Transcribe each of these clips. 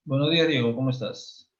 Buenos días, Diego, ¿cómo estás?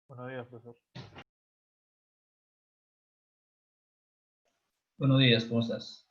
Buenos días, profesor. Buenos días, ¿cómo estás?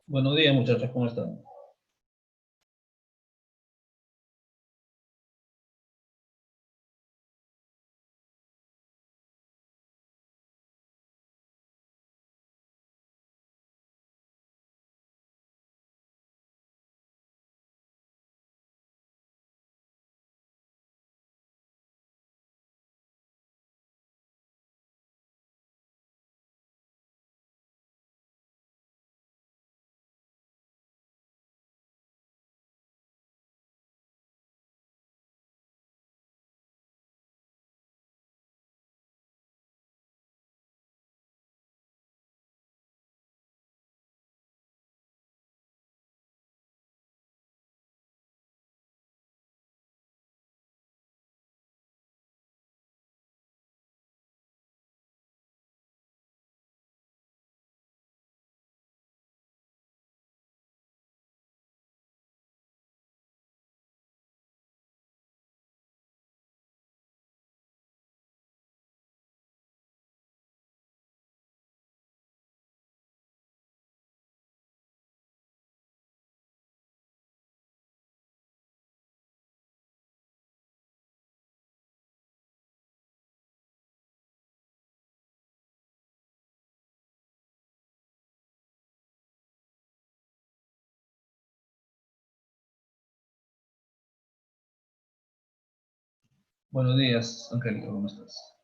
Buenos días, muchachos, ¿cómo están? Buenos días, Angélica, ¿cómo estás?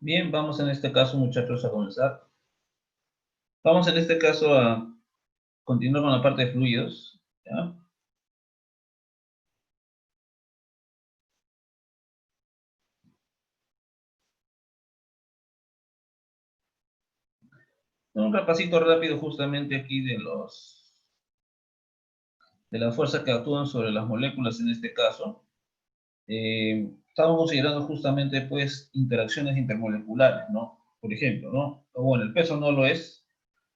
Bien, vamos en este caso, muchachos, a comenzar. Vamos en este caso a continuar con la parte de fluidos, ¿ya? Un repasito rápido justamente aquí de las fuerzas que actúan sobre las moléculas en este caso. Estamos considerando justamente, pues, interacciones intermoleculares, ¿no? Por ejemplo, ¿no? Bueno, el peso no lo es,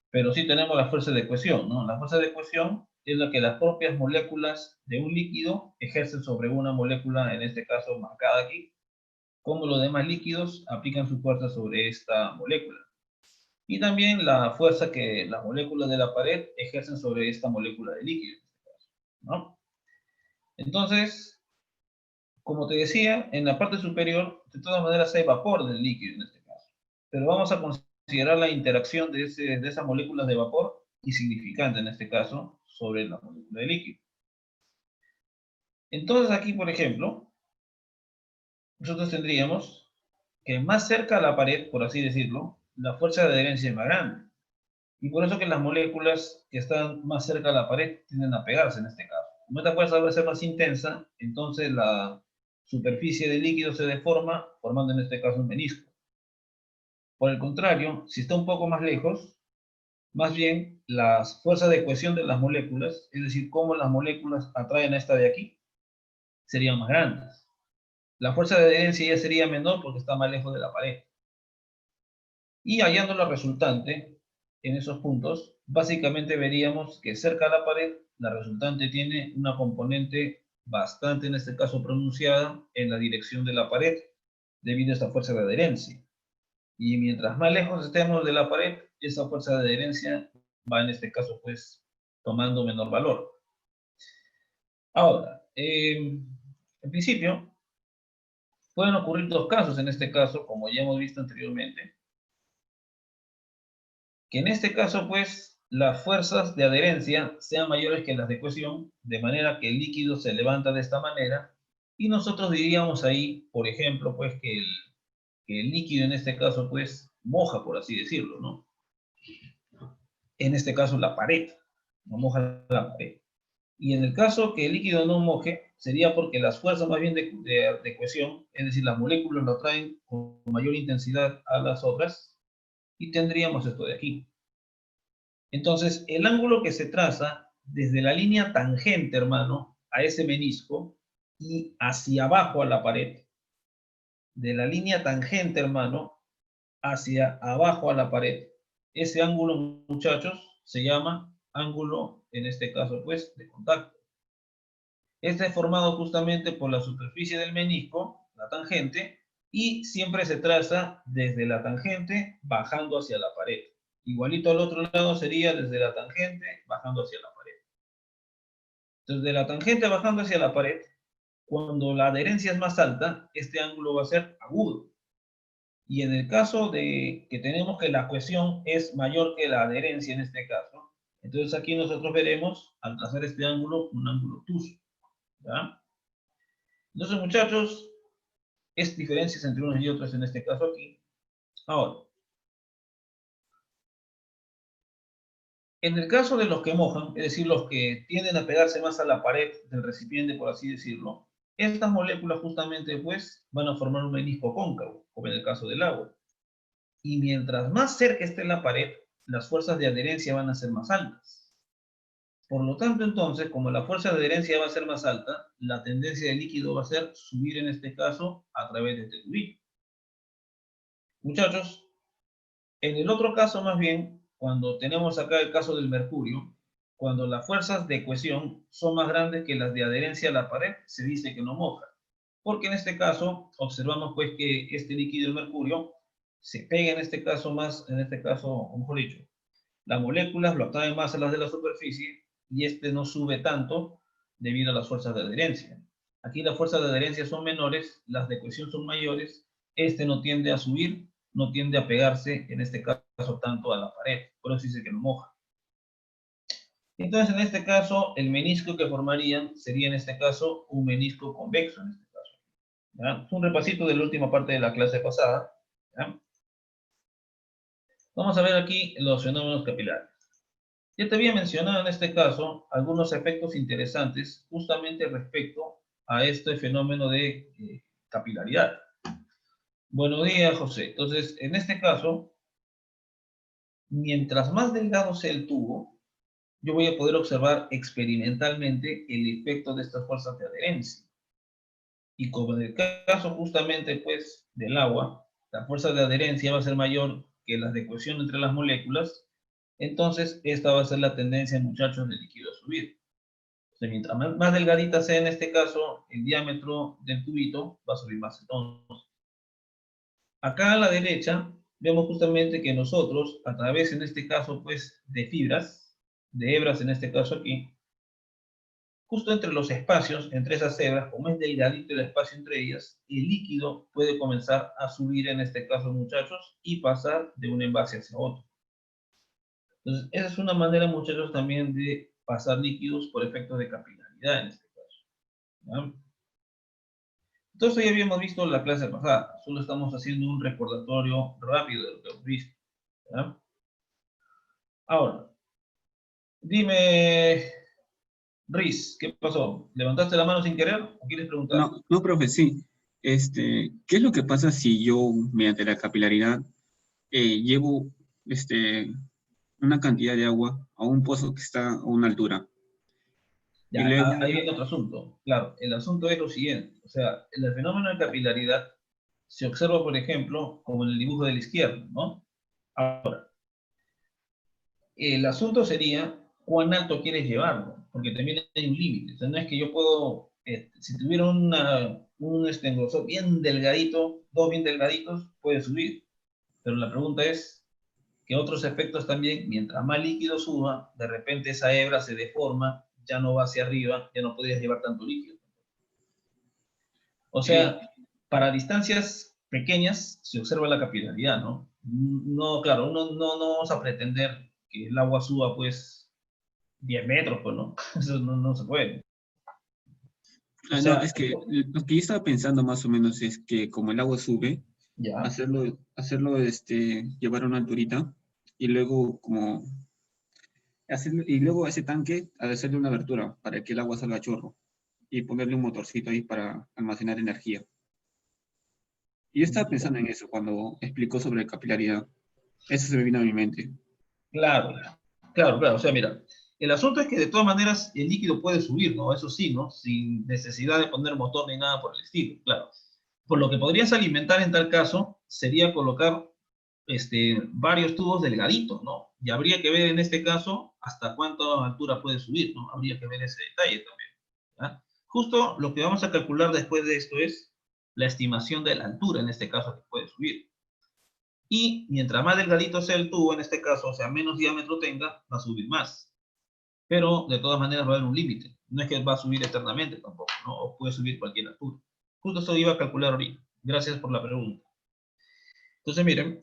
pero sí tenemos la fuerza de cohesión, ¿no? La fuerza de cohesión es la que las propias moléculas de un líquido ejercen sobre una molécula, en este caso marcada aquí, como los demás líquidos aplican su fuerza sobre esta molécula. Y también la fuerza que las moléculas de la pared ejercen sobre esta molécula de líquido, ¿no? Entonces, como te decía, en la parte superior, de todas maneras hay vapor del líquido en este caso. Pero vamos a considerar la interacción de esas moléculas de vapor y significante en este caso sobre la molécula de líquido. Entonces aquí, por ejemplo, nosotros tendríamos que más cerca a la pared, por así decirlo, la fuerza de adherencia es más grande. Y por eso que las moléculas que están más cerca a la pared tienden a pegarse en este caso. Como esta fuerza va a ser más intensa, entonces la superficie del líquido se deforma, formando en este caso un menisco. Por el contrario, si está un poco más lejos, más bien las fuerzas de cohesión de las moléculas, es decir, cómo las moléculas atraen a esta de aquí, serían más grandes. La fuerza de adherencia ya sería menor porque está más lejos de la pared. Y hallando la resultante en esos puntos, básicamente veríamos que cerca a la pared, la resultante tiene una componente bastante, en este caso, pronunciada en la dirección de la pared, debido a esta fuerza de adherencia. Y mientras más lejos estemos de la pared, esa fuerza de adherencia va, en este caso, pues, tomando menor valor. Ahora, en principio, pueden ocurrir dos casos en este caso, como ya hemos visto anteriormente, que en este caso, pues, las fuerzas de adherencia sean mayores que las de cohesión, de manera que el líquido se levanta de esta manera, y nosotros diríamos ahí, por ejemplo, pues, que el líquido en este caso, pues, moja, por así decirlo, ¿no? En este caso, la pared, no moja la pared. Y en el caso que el líquido no moje, sería porque las fuerzas más bien de cohesión, es decir, las moléculas lo traen con mayor intensidad a las otras, y tendríamos esto de aquí. Entonces, el ángulo que se traza desde la línea tangente, hermano, a ese menisco y hacia abajo a la pared, de la línea tangente, hermano, hacia abajo a la pared, ese ángulo, muchachos, se llama ángulo, en este caso, pues, de contacto. Este es formado justamente por la superficie del menisco, la tangente, y siempre se traza desde la tangente bajando hacia la pared. Igualito al otro lado sería desde la tangente bajando hacia la pared. Entonces, de la tangente bajando hacia la pared, cuando la adherencia es más alta, este ángulo va a ser agudo. Y en el caso de que tenemos que la cohesión es mayor que la adherencia en este caso, entonces aquí nosotros veremos, al trazar este ángulo, un ángulo obtuso. ¿Ya? Entonces, muchachos, es diferencias entre unos y otros en este caso aquí. Ahora, en el caso de los que mojan, es decir, los que tienden a pegarse más a la pared del recipiente, por así decirlo, estas moléculas justamente pues van a formar un menisco cóncavo, como en el caso del agua. Y mientras más cerca esté la pared, las fuerzas de adherencia van a ser más altas. Por lo tanto, entonces, como la fuerza de adherencia va a ser más alta, la tendencia del líquido va a ser subir en este caso a través de este tubito. Muchachos, en el otro caso, más bien, cuando tenemos acá el caso del mercurio, cuando las fuerzas de cohesión son más grandes que las de adherencia a la pared, se dice que no moja. Porque en este caso, observamos pues que este líquido, el mercurio, se pega en este caso más, en este caso, o mejor dicho, las moléculas lo atraen más a las de la superficie y este no sube tanto debido a las fuerzas de adherencia. Aquí las fuerzas de adherencia son menores, las de cohesión son mayores, este no tiende a subir, no tiende a pegarse, en este caso, tanto a la pared, por eso dice que no moja. Entonces, en este caso, el menisco que formarían sería, en este caso, un menisco convexo, en este caso. ¿Ya? Un repasito de la última parte de la clase pasada. ¿Ya? Vamos a ver aquí los fenómenos capilares. Ya te había mencionado en este caso algunos efectos interesantes justamente respecto a este fenómeno de capilaridad. Buenos días, José. Entonces, en este caso, mientras más delgado sea el tubo, yo voy a poder observar experimentalmente el efecto de estas fuerzas de adherencia. Y como en el caso justamente pues del agua, la fuerza de adherencia va a ser mayor que las de cohesión entre las moléculas, entonces esta va a ser la tendencia, muchachos, del líquido a subir. Entonces, mientras más delgadita sea en este caso el diámetro del tubito, va a subir más entonces. Acá a la derecha vemos justamente que nosotros, a través en este caso pues de fibras, de hebras en este caso aquí, justo entre los espacios, entre esas hebras, como es delgadito el espacio entre ellas, el líquido puede comenzar a subir en este caso, muchachos, y pasar de un envase hacia otro. Entonces, esa es una manera, muchachos, también de pasar líquidos por efectos de capilaridad en este caso. ¿Ya? Entonces, ya habíamos visto la clase pasada, solo estamos haciendo un recordatorio rápido de lo que hemos visto. ¿Ya? Ahora, dime, Riz, ¿qué pasó? ¿Levantaste la mano sin querer o quieres preguntar? No, no, profe, sí. ¿Qué es lo que pasa si yo, mediante la capilaridad, llevo una cantidad de agua a un pozo que está a una altura? Y Ya, luego, ahí viene otro asunto. Claro, el asunto es lo siguiente. O sea, el fenómeno de capilaridad se observa, por ejemplo, como en el dibujo de la izquierda, ¿no? Ahora, el asunto sería cuán alto quieres llevarlo, porque también hay un límite. O sea, no es que yo puedo, si tuviera un engrosor bien delgadito, dos bien delgaditos, puede subir. Pero la pregunta es que otros efectos también, mientras más líquido suba, de repente esa hebra se deforma, ya no va hacia arriba, ya no podrías llevar tanto líquido. O eh, sea, para distancias pequeñas se observa la capilaridad, ¿no? No, claro, uno no vamos a pretender que el agua suba, pues, 10 metros, pues, ¿no? Eso no se puede. O no, sea, es que lo que yo estaba pensando más o menos es que como el agua sube, ya, llevar a una alturita y luego y luego a ese tanque hacerle una abertura para que el agua salga a chorro y ponerle un motorcito ahí para almacenar energía. Y yo estaba pensando en eso cuando explicó sobre capilaridad. Eso se me vino a mi mente. claro, claro. O sea, mira, el asunto es que de todas maneras el líquido puede subir, ¿no? Eso sí, ¿no? Sin necesidad de poner motor ni nada por el estilo, claro. Por lo que podrías alimentar en tal caso sería colocar varios tubos delgaditos, ¿no? Y habría que ver en este caso hasta cuánta altura puede subir, ¿no? Habría que ver ese detalle también. ¿Ya? Justo lo que vamos a calcular después de esto es la estimación de la altura, en este caso, que puede subir. Y mientras más delgadito sea el tubo, en este caso, o sea, menos diámetro tenga, va a subir más. Pero de todas maneras va a haber un límite. No es que va a subir eternamente tampoco, ¿no? O puede subir cualquier altura. Justo eso iba a calcular ahorita. Gracias por la pregunta. Entonces, miren,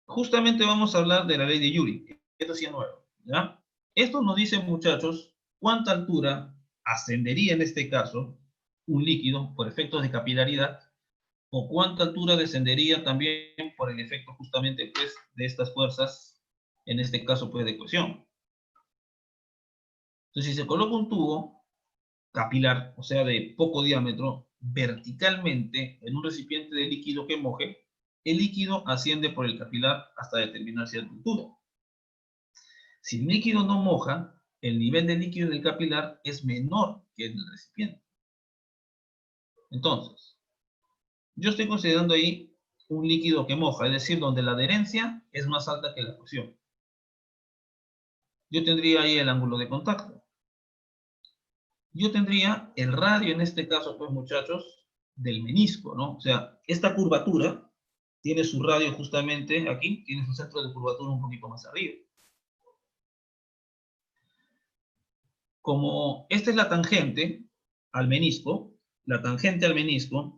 justamente vamos a hablar de la ley de Yuri. Esto sí es nuevo, ¿ya? Esto nos dice, muchachos, cuánta altura ascendería en este caso un líquido por efectos de capilaridad o cuánta altura descendería también por el efecto justamente pues, de estas fuerzas, en este caso pues de cohesión. Entonces, si se coloca un tubo capilar, o sea, de poco diámetro, verticalmente en un recipiente de líquido que moje, el líquido asciende por el capilar hasta determinar cierta altura. Si el líquido no moja, el nivel de líquido en el capilar es menor que en el recipiente. Entonces, yo estoy considerando ahí un líquido que moja, es decir, donde la adherencia es más alta que la fusión. Yo tendría ahí el ángulo de contacto. Yo tendría el radio, en este caso, pues muchachos, del menisco, ¿no? O sea, esta curvatura tiene su radio justamente aquí, tiene su centro de curvatura un poquito más arriba. Como esta es la tangente al menisco,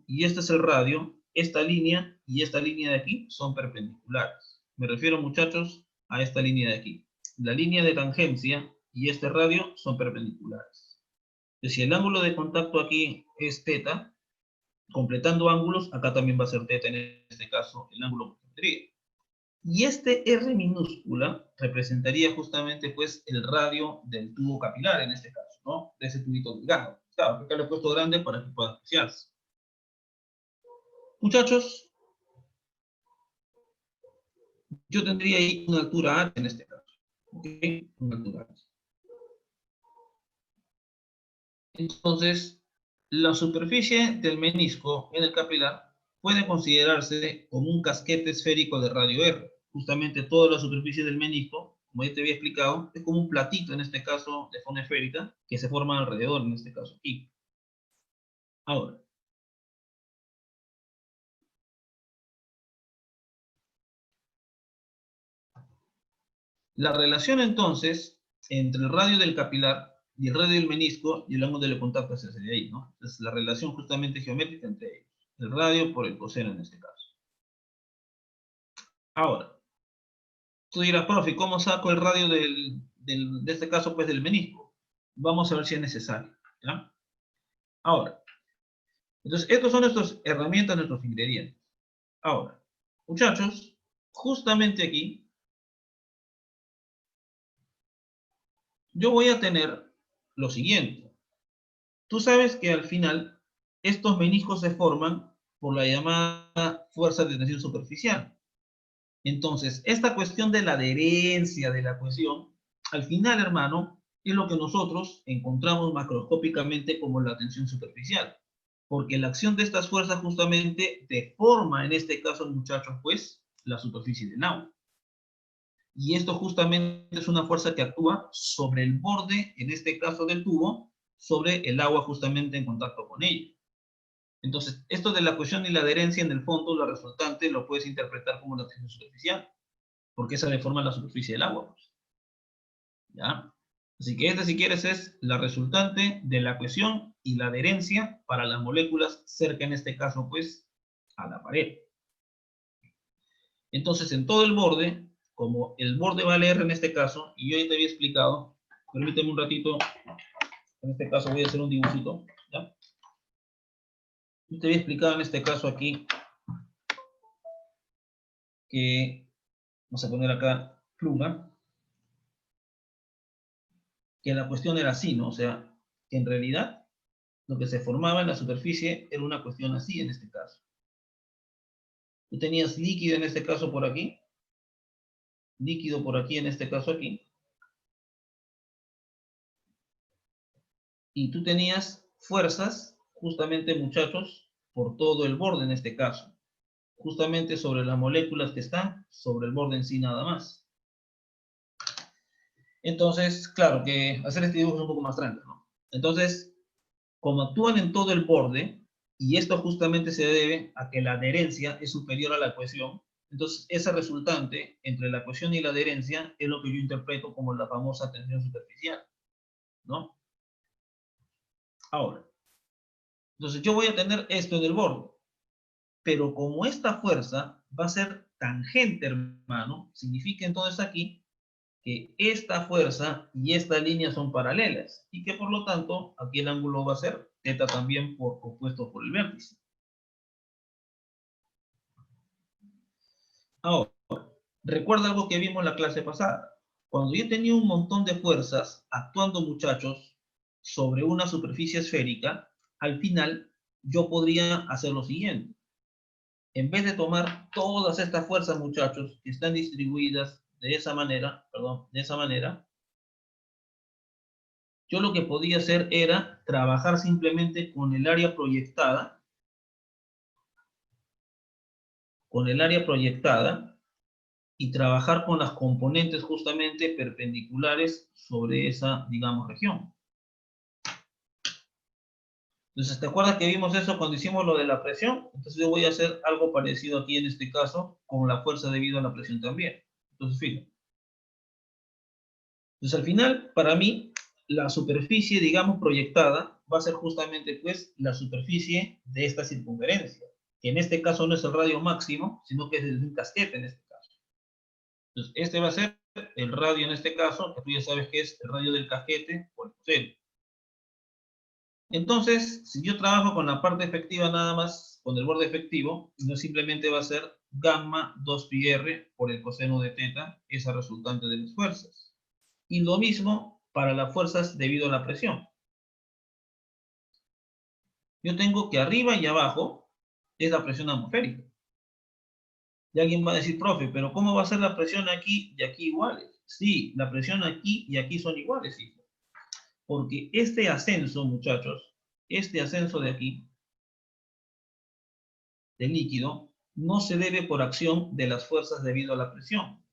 y este es el radio, esta línea y esta línea de aquí son perpendiculares. Me refiero, muchachos, a esta línea de aquí. La línea de tangencia y este radio son perpendiculares. Entonces, si el ángulo de contacto aquí es teta, completando ángulos, acá también va a ser teta, en este caso, el ángulo que tendría. Y este R minúscula representaría justamente pues el radio del tubo capilar en este caso, ¿no? De ese tubito delgado. Claro, acá lo he puesto grande para que pueda apreciarse. Muchachos, yo tendría ahí una altura H en este caso. ¿Ok? Una altura H. Entonces, la superficie del menisco en el capilar puede considerarse como un casquete esférico de radio R. Justamente toda la superficie del menisco, como ya te había explicado, es como un platito, en este caso de forma esférica, que se forma alrededor, en este caso aquí. Ahora, la relación entonces entre el radio del capilar y el radio del menisco y el ángulo de contacto es ese de ahí, ¿no? Es la relación justamente geométrica entre ellos. El radio por el coseno en este caso. Ahora, Tú dirás, profe, ¿cómo saco el radio de este caso, pues, del menisco? Vamos a ver si es necesario, ¿ya? Ahora, entonces, estas son nuestras herramientas, nuestros ingredientes. Ahora, muchachos, justamente aquí, yo voy a tener lo siguiente. Tú sabes que al final, estos meniscos se forman por la llamada fuerza de tensión superficial. Entonces, esta cuestión de la adherencia de la cohesión, al final, hermano, es lo que nosotros encontramos macroscópicamente como la tensión superficial. Porque la acción de estas fuerzas justamente deforma, en este caso, muchachos, pues, la superficie del agua. Y esto justamente es una fuerza que actúa sobre el borde, en este caso del tubo, sobre el agua justamente en contacto con ella. Entonces, esto de la cohesión y la adherencia, en el fondo, la resultante lo puedes interpretar como la tensión superficial, porque esa deforma la superficie del agua, pues. ¿Ya? Así que esta, si quieres, es la resultante de la cohesión y la adherencia para las moléculas cerca, en este caso, pues, a la pared. Entonces, en todo el borde, como el borde vale R en este caso, y yo ya te había explicado, permíteme un ratito, en este caso voy a hacer un dibujito, ¿ya? Yo te había explicado en este caso aquí que, vamos a poner acá pluma, que la cuestión era así, ¿no? O sea, que en realidad lo que se formaba en la superficie era una cuestión así en este caso. Tú tenías líquido en este caso por aquí, líquido por aquí en este caso aquí, y tú tenías fuerzas, justamente, muchachos, por todo el borde en este caso, justamente sobre las moléculas que están sobre el borde en sí nada más. Entonces, claro que hacer este dibujo es un poco más tranquilo, ¿no? Entonces, como actúan en todo el borde, y esto justamente se debe a que la adherencia es superior a la cohesión, entonces esa resultante entre la cohesión y la adherencia es lo que yo interpreto como la famosa tensión superficial, ¿no? Ahora, entonces yo voy a tener esto en el borde, pero como esta fuerza va a ser tangente, hermano, significa entonces aquí que esta fuerza y esta línea son paralelas y que por lo tanto aquí el ángulo va a ser θ también por opuesto por el vértice. Ahora, recuerda algo que vimos en la clase pasada. Cuando yo tenía un montón de fuerzas actuando, muchachos, sobre una superficie esférica, al final yo podría hacer lo siguiente. En vez de tomar todas estas fuerzas, muchachos, que están distribuidas de esa manera, perdón, de esa manera, yo lo que podía hacer era trabajar simplemente con el área proyectada, y trabajar con las componentes justamente perpendiculares sobre esa, digamos, región. Entonces, ¿te acuerdas que vimos eso cuando hicimos lo de la presión? Entonces yo voy a hacer algo parecido aquí en este caso, con la fuerza debido a la presión también. Entonces, fíjate. Entonces, al final, para mí, la superficie, digamos, proyectada, va a ser justamente, pues, la superficie de esta circunferencia, que en este caso no es el radio máximo, sino que es el de un casquete en este caso. Entonces, este va a ser el radio en este caso, que tú ya sabes que es el radio del casquete por el coseno. Entonces, si yo trabajo con la parte efectiva nada más, con el borde efectivo, no simplemente va a ser gamma 2πr por el coseno de θ, esa resultante de las fuerzas. Y lo mismo para las fuerzas debido a la presión. Yo tengo que arriba y abajo es la presión atmosférica. Y alguien va a decir, profe, pero ¿cómo va a ser la presión aquí y aquí iguales? Sí, la presión aquí y aquí son iguales, hijo. Porque este ascenso, muchachos, este ascenso de aquí, del líquido, no se debe por acción de las fuerzas debido a la presión.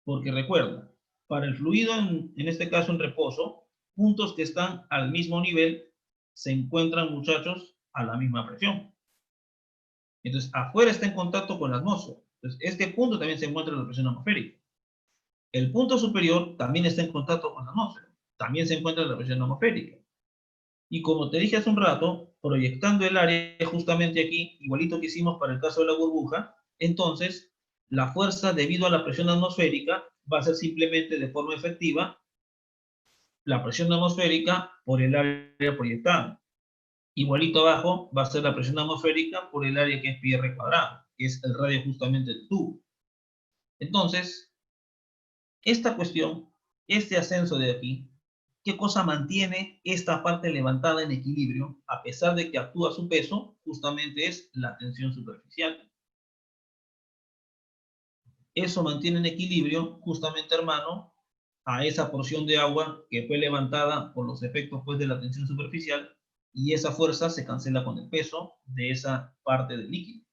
Porque recuerda, para el fluido, en este caso en reposo, puntos que están al mismo nivel se encuentran, muchachos, a la misma presión. Entonces, afuera está en contacto con la atmósfera. Entonces, este punto también se encuentra en la presión atmosférica. El punto superior también está en contacto con la atmósfera. También se encuentra en la presión atmosférica. Y como te dije hace un rato, proyectando el área justamente aquí, igualito que hicimos para el caso de la burbuja, entonces la fuerza debido a la presión atmosférica va a ser simplemente de forma efectiva la presión atmosférica por el área proyectada. Igualito abajo va a ser la presión atmosférica por el área que es pi r cuadrado, que es el radio justamente del tubo. Entonces, esta cuestión, este ascenso de aquí, ¿qué cosa mantiene esta parte levantada en equilibrio a pesar de que actúa su peso? Justamente es la tensión superficial. Eso mantiene en equilibrio justamente, hermano, a esa porción de agua que fue levantada por los efectos pues, de la tensión superficial, y esa fuerza se cancela con el peso de esa parte del líquido.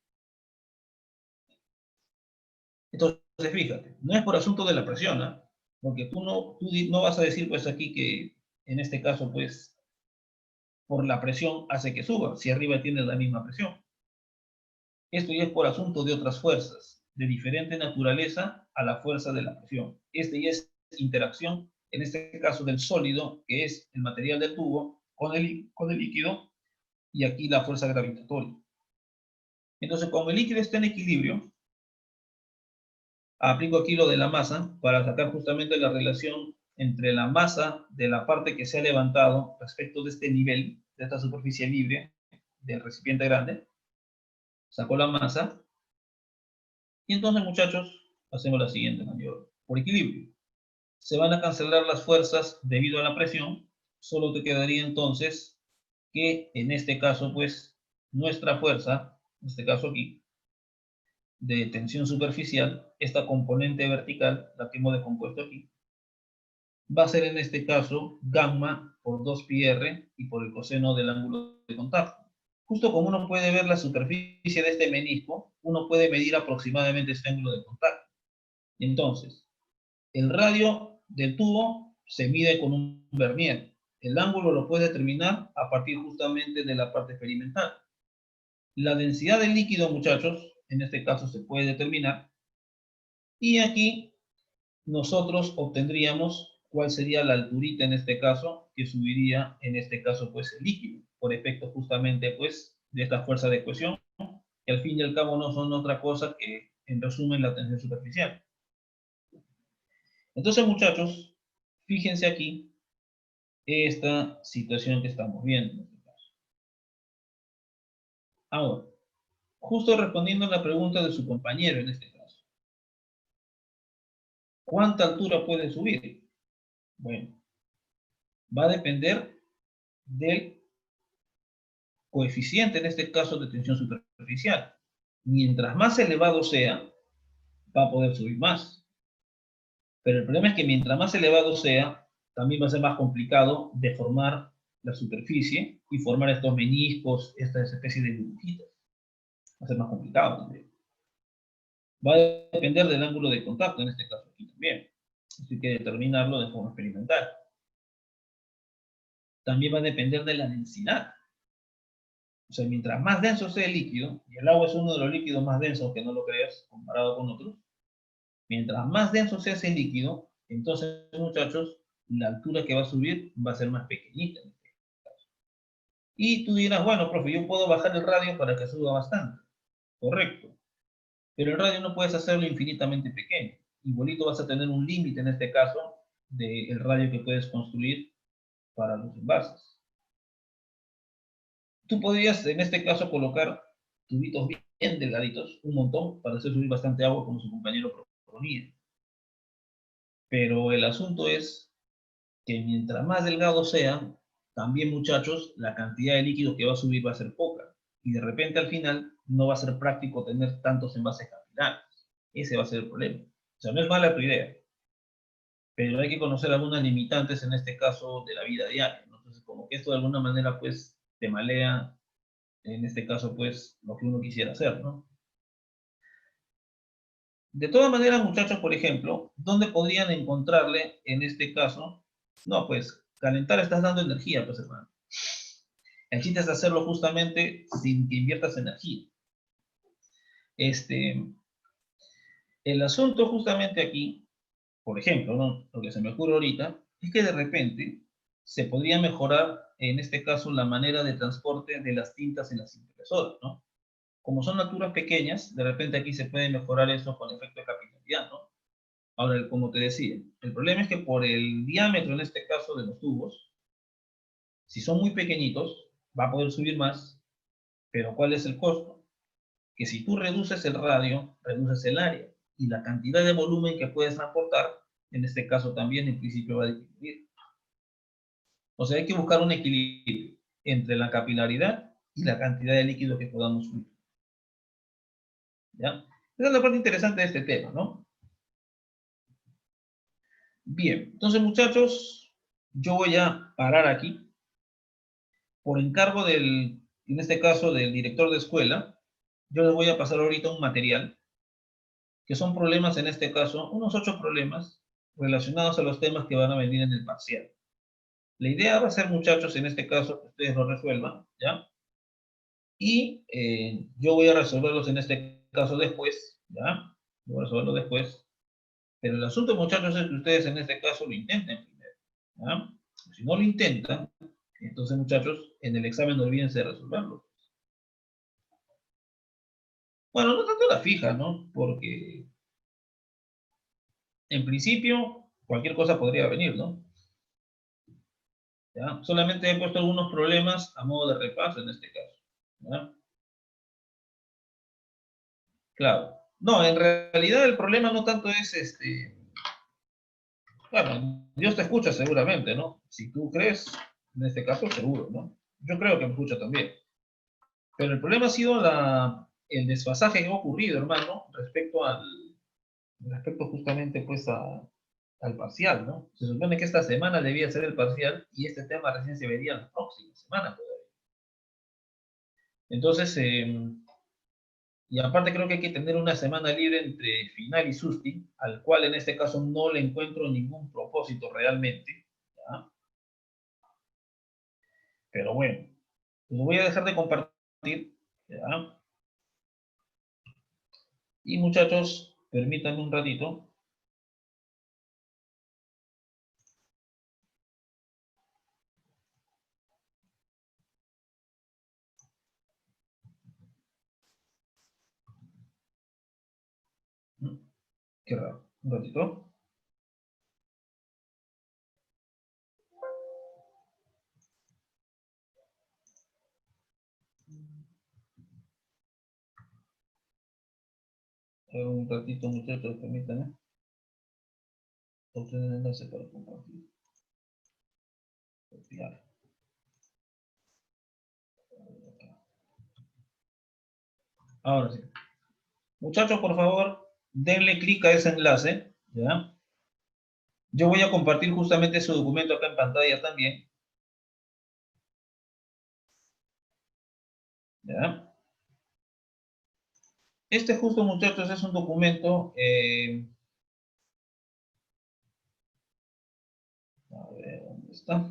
Entonces, fíjate, no es por asunto de la presión, ¿eh? Porque tú no vas a decir pues aquí que en este caso pues por la presión hace que suba, si arriba tienes la misma presión. Esto ya es por asunto de otras fuerzas, de diferente naturaleza a la fuerza de la presión. Este ya es interacción, en este caso del sólido, que es el material del tubo, con el líquido, y aquí la fuerza gravitatoria. Entonces, como el líquido está en equilibrio, aplico aquí lo de la masa para sacar justamente la relación entre la masa de la parte que se ha levantado respecto de este nivel, de esta superficie libre del recipiente grande. Saco la masa. Y entonces, muchachos, hacemos la siguiente maniobra. Por equilibrio, se van a cancelar las fuerzas debido a la presión. Solo te quedaría entonces que en este caso, pues, nuestra fuerza, en este caso aquí, de tensión superficial, esta componente vertical, la que hemos decompuesto aquí, va a ser en este caso gamma por 2πr y por el coseno del ángulo de contacto. Justo como uno puede ver la superficie de este menisco, uno puede medir aproximadamente este ángulo de contacto. Entonces, el radio del tubo se mide con un vernier. El ángulo lo puedes determinar a partir justamente de la parte experimental. La densidad del líquido, muchachos, en este caso se puede determinar. Y aquí nosotros obtendríamos cuál sería la alturita en este caso, que subiría en este caso pues el líquido, por efecto justamente pues de esta fuerza de cohesión, que al fin y al cabo no son otra cosa que en resumen la tensión superficial. Entonces, muchachos, fíjense aquí esta situación que estamos viendo en este caso. Ahora, justo respondiendo a la pregunta de su compañero en este caso, ¿cuánta altura puede subir? Bueno, va a depender del coeficiente, en este caso de tensión superficial. Mientras más elevado sea, va a poder subir más. Pero el problema es que mientras más elevado sea, también va a ser más complicado deformar la superficie y formar estos meniscos, estas especies de dibujitos. Va a ser más complicado también. Va a depender del ángulo de contacto, en este caso aquí también. Así que determinarlo de forma experimental. También va a depender de la densidad. O sea, mientras más denso sea el líquido, y el agua es uno de los líquidos más densos, que no lo creas, comparado con otros, mientras más denso sea ese líquido, entonces, muchachos, la altura que va a subir va a ser más pequeñita. Y tú dirás, bueno, profe, yo puedo bajar el radio para que suba bastante. Correcto. Pero el radio no puedes hacerlo infinitamente pequeño. Igualito vas a tener un límite en este caso del radio que puedes construir para los envases. Tú podrías en este caso colocar tubitos bien delgaditos, un montón, para hacer subir bastante agua como su compañero proponía. Pero el asunto es que mientras más delgado sea, también, muchachos, la cantidad de líquido que va a subir va a ser poca. Y de repente al final no va a ser práctico tener tantos envases capilares. Ese va a ser el problema. O sea, no es mala tu idea, pero hay que conocer algunas limitantes en este caso de la vida diaria, ¿no? Entonces, como que esto de alguna manera pues te malea, en este caso pues lo que uno quisiera hacer, ¿no? De todas maneras, muchachos, por ejemplo, ¿dónde podrían encontrarle en este caso? No, pues calentar estás dando energía, pues hermano. El chiste es hacerlo justamente sin que inviertas energía. El asunto justamente aquí, por ejemplo, ¿no? Lo que se me ocurre ahorita, es que de repente se podría mejorar, en este caso, la manera de transporte de las tintas en las impresoras, ¿no? como son alturas pequeñas, de repente aquí se puede mejorar eso con efecto de capilaridad, ¿no? Ahora, como te decía, el problema es que por el diámetro, en este caso, de los tubos, si son muy pequeñitos, va a poder subir más, pero ¿cuál es el costo? Que si tú reduces el radio, reduces el área, y la cantidad de volumen que puedes transportar, en este caso también, en principio va a disminuir. O sea, hay que buscar un equilibrio entre la capilaridad y la cantidad de líquido que podamos fluir. ¿Ya? Esa es la parte interesante de este tema, ¿no? Bien, entonces muchachos, yo voy a parar aquí. Por encargo del, en este caso, del director de escuela, yo les voy a pasar ahorita un material, que son problemas, en este caso, unos 8 problemas relacionados a los temas que van a venir en el parcial. La idea va a ser, muchachos, en este caso, que ustedes lo resuelvan, ¿ya? Y yo voy a resolverlos en este caso después, ¿ya? Voy a resolverlo después. Pero el asunto, muchachos, es que ustedes en este caso lo intenten primero, ¿ya? Si no lo intentan, entonces, muchachos, en el examen no olvídense de resolverlo. Bueno, no tanto la fija, ¿no? Porque en principio cualquier cosa podría venir, ¿no? ¿Ya? Solamente he puesto algunos problemas a modo de repaso en este caso, ¿ya? Claro. No, en realidad el problema no tanto es bueno, Dios te escucha seguramente, ¿no? Si tú crees, en este caso seguro, ¿no? Yo creo que me escucha también. Pero el problema ha sido el desfasaje que ha ocurrido, hermano, respecto justamente pues al parcial, ¿no? Se supone que esta semana debía ser el parcial y este tema recién se vería la próxima semana todavía. Entonces, y aparte creo que hay que tener una semana libre entre final y susti, al cual en este caso no le encuentro ningún propósito realmente, ¿ya? Pero bueno, lo voy a dejar de compartir, ¿ya? Y muchachos, permítanme un ratito. Qué raro, un ratito. Un ratito, muchachos, permítanme. Obtener el enlace para compartir. Copiar. Ahora sí. Muchachos, por favor, denle clic a ese enlace, ¿ya? Yo voy a compartir justamente su documento acá en pantalla también, ¿ya? Este justo, muchachos, es un documento, a ver, ¿dónde está?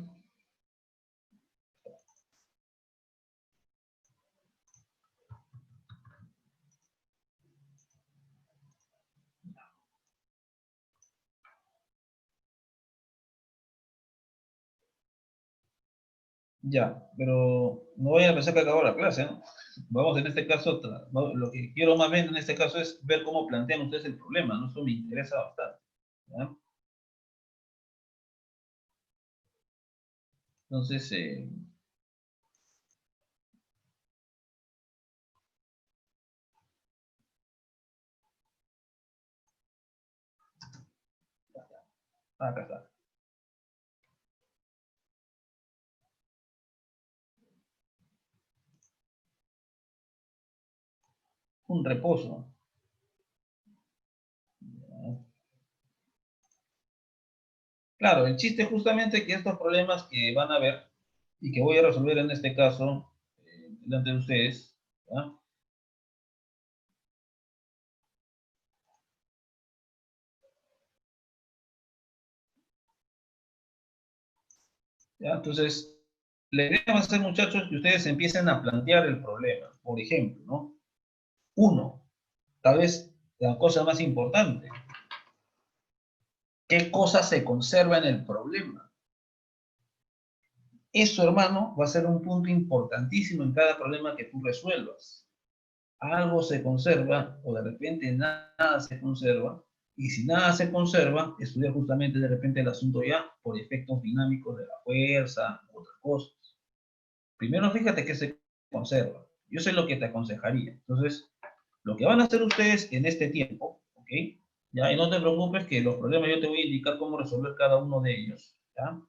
Ya, pero no vayan a pensar que acabó la clase, ¿no? Vamos, en este caso, lo que quiero más bien en este caso es ver cómo plantean ustedes el problema, ¿no? Eso me interesa bastante, ¿ya? Entonces, acá está. Un reposo. ¿Ya? Claro, el chiste es justamente que estos problemas que van a ver y que voy a resolver en este caso, delante de ustedes, ¿ya? ¿Ya? Entonces, la idea va a ser, muchachos, que ustedes empiecen a plantear el problema. Por ejemplo, ¿no? Uno, tal vez la cosa más importante, ¿qué cosa se conserva en el problema? Eso, hermano, va a ser un punto importantísimo en cada problema que tú resuelvas. algo se conserva o de repente nada se conserva. Y si nada se conserva, estudiar justamente de repente el asunto ya por efectos dinámicos de la fuerza, otras cosas. Primero fíjate que se conserva. Yo sé lo que te aconsejaría. Entonces, lo que van a hacer ustedes en este tiempo, ¿ok? Ya, y no te preocupes que los problemas yo te voy a indicar cómo resolver cada uno de ellos, ¿ya?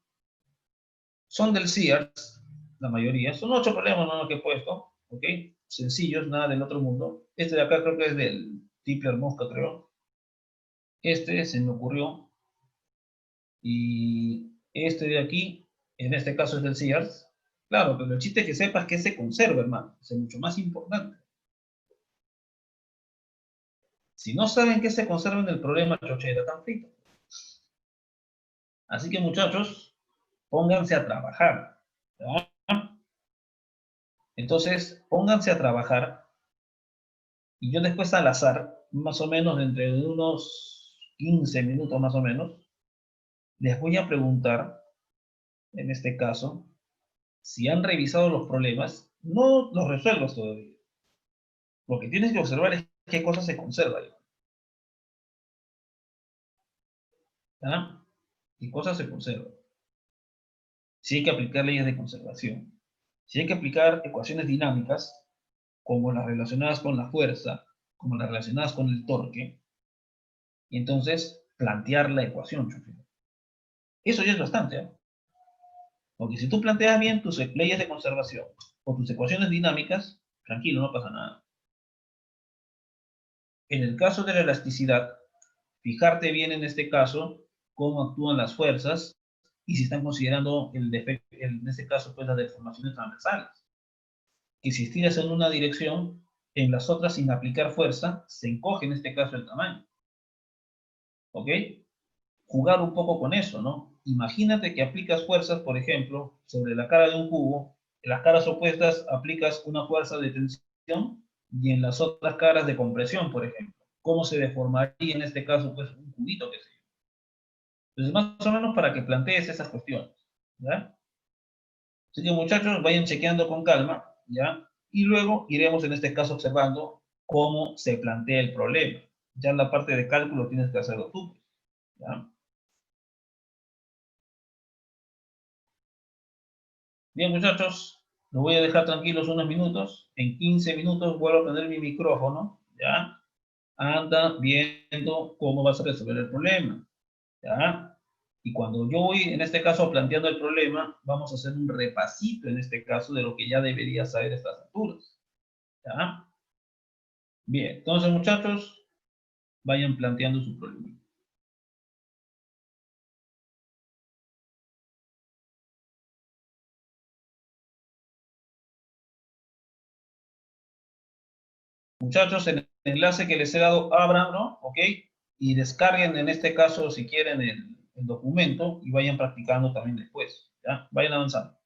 Son del CIARS, la mayoría. Son 8 problemas, no lo que he puesto, ¿ok? Sencillos, nada del otro mundo. Este de acá creo que es del Tipler Mosca, creo. Este se me ocurrió. Y este de aquí, en este caso es del CIARS. Claro, pero el chiste es que sepas que se conserva, hermano. Es mucho más importante. Si no saben qué se conserva en el problema, chochera, tan frito. Así que muchachos, pónganse a trabajar. ¿Ya? Entonces, pónganse a trabajar y yo después al azar, más o menos entre unos 15 minutos más o menos, les voy a preguntar, en este caso, si han revisado los problemas, no los resuelvas todavía. Lo que tienes que observar es qué cosas se conservan. ¿Ya? ¿Qué cosas se conservan? Si hay que aplicar leyes de conservación, si hay que aplicar ecuaciones dinámicas, como las relacionadas con la fuerza, como las relacionadas con el torque, y entonces plantear la ecuación, Chufino. Eso ya es bastante, ¿eh? Porque si tú planteas bien tus leyes de conservación o tus ecuaciones dinámicas, tranquilo, no pasa nada. En el caso de la elasticidad, fijarte bien en este caso cómo actúan las fuerzas y si están considerando el defecto, en este caso, pues las deformaciones transversales. Que si estiras en una dirección, en las otras sin aplicar fuerza, se encoge en este caso el tamaño. ¿Ok? Jugar un poco con eso, ¿no? Imagínate que aplicas fuerzas, por ejemplo, sobre la cara de un cubo, en las caras opuestas aplicas una fuerza de tensión y en las otras caras de compresión, por ejemplo. ¿Cómo se deformaría en este caso, pues, un cubito, que sé yo? Entonces, más o menos para que plantees esas cuestiones, ¿ya? Así que, muchachos, vayan chequeando con calma, ¿ya? Y luego iremos, en este caso, observando cómo se plantea el problema. Ya en la parte de cálculo tienes que hacerlo tú, ¿ya? Bien, muchachos, los voy a dejar tranquilos unos minutos. En 15 minutos vuelvo a prender mi micrófono, ¿ya? Anda viendo cómo vas a resolver el problema, ¿ya? Y cuando yo voy, en este caso, planteando el problema, vamos a hacer un repasito, en este caso, de lo que ya deberías saber a estas alturas, ¿ya? Bien, entonces, muchachos, vayan planteando su problema. Muchachos, en el enlace que les he dado, abran, ¿no? ¿Ok? Y descarguen, en este caso, si quieren, el documento y vayan practicando también después, ¿ya? Vayan avanzando.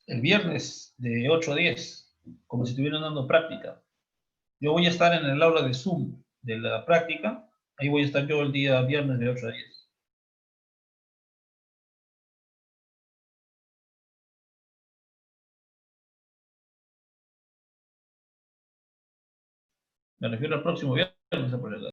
el viernes de 8 a 10, como si estuvieran dando práctica. Yo voy a estar en el aula de Zoom de la práctica, ahí voy a estar yo el día viernes de 8 a 10. Me refiero al próximo viernes, por el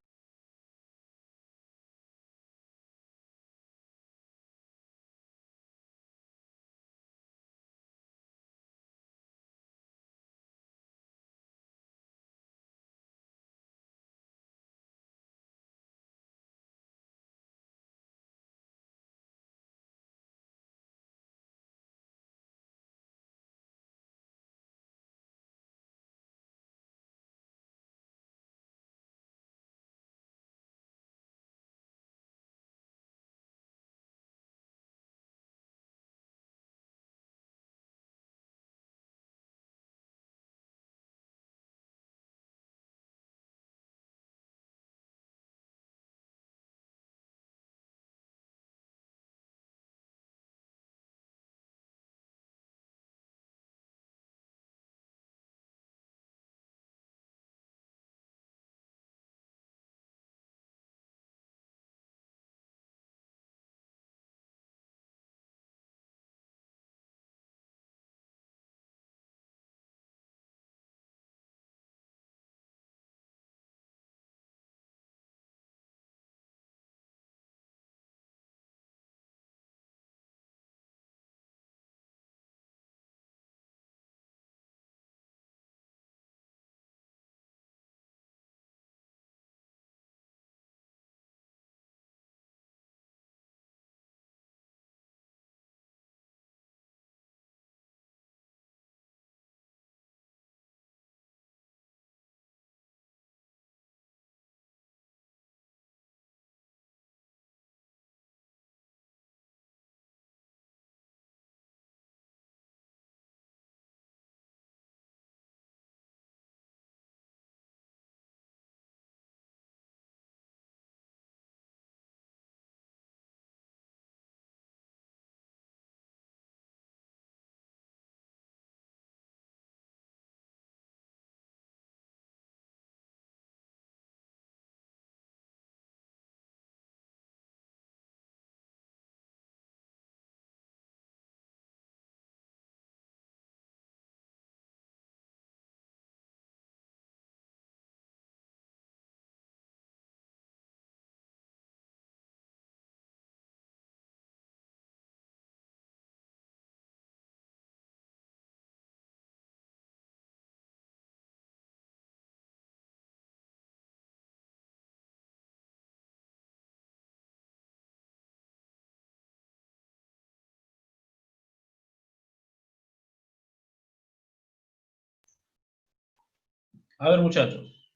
A ver, muchachos,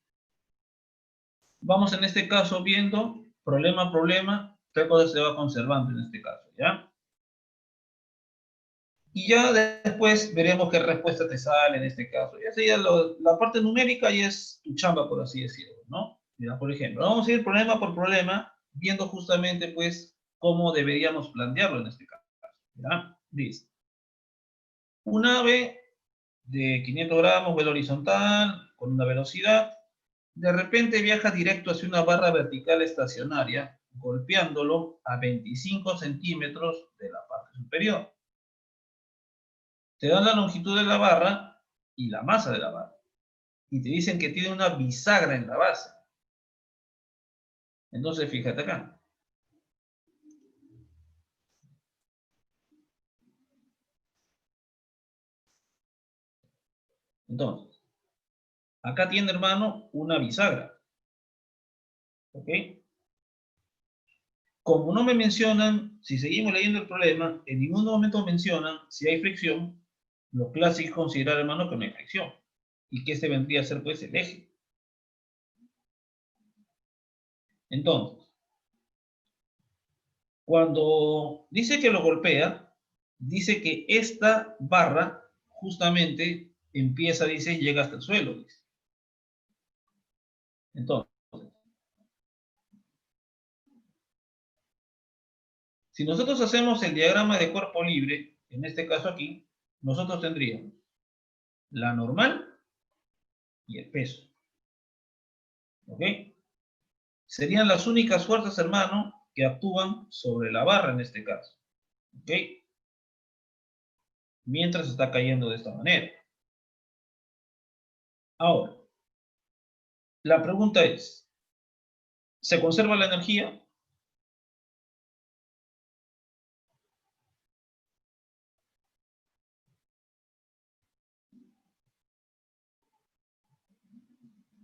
vamos en este caso viendo problema a problema, qué cosa se va conservando en este caso, ¿ya? Y ya después veremos qué respuesta te sale en este caso. Ya sería la parte numérica y es tu chamba, por así decirlo, ¿no? Mira, por ejemplo, vamos a ir problema por problema, viendo justamente, pues, cómo deberíamos plantearlo en este caso, ¿ya? Dice, un ave de 500 gramos, vuelo horizontal, con una velocidad, de repente viaja directo hacia una barra vertical estacionaria, golpeándolo a 25 centímetros de la parte superior. Te dan la longitud de la barra y la masa de la barra. Y te dicen que tiene una bisagra en la base. Entonces, fíjate acá. Entonces, acá tiene, hermano, una bisagra. ¿Ok? Como no me mencionan, si seguimos leyendo el problema, en ningún momento mencionan si hay fricción, lo clásico es considerar, hermano, que no hay fricción. Y que este vendría a ser, pues, el eje. Entonces, cuando dice que lo golpea, dice que esta barra justamente empieza, dice, y llega hasta el suelo, dice. Entonces, si nosotros hacemos el diagrama de cuerpo libre, en este caso aquí, nosotros tendríamos la normal y el peso. ¿Ok? Serían las únicas fuerzas, hermano, que actúan sobre la barra en este caso. ¿Ok? Mientras está cayendo de esta manera. Ahora, la pregunta es, ¿se conserva la energía?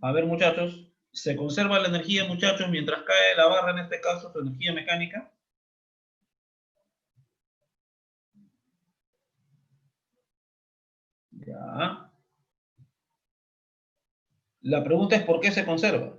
A ver, muchachos, ¿se conserva la energía, muchachos, mientras cae la barra, en este caso, su energía mecánica? Ya. La pregunta es, ¿por qué se conserva?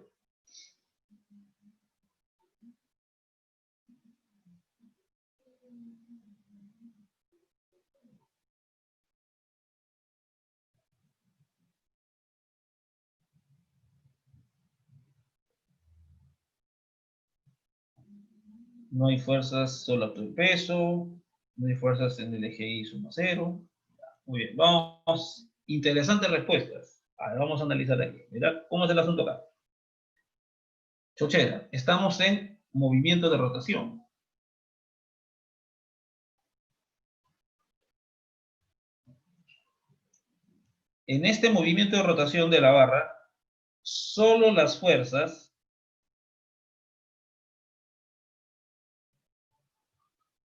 No hay fuerzas, solo actúa el peso. No hay fuerzas en el eje Y suma cero. Muy bien, vamos. Interesantes respuestas. A ver, vamos a analizar aquí. Mirad cómo es el asunto acá. Chochera, estamos en movimiento de rotación. En este movimiento de rotación de la barra, solo las fuerzas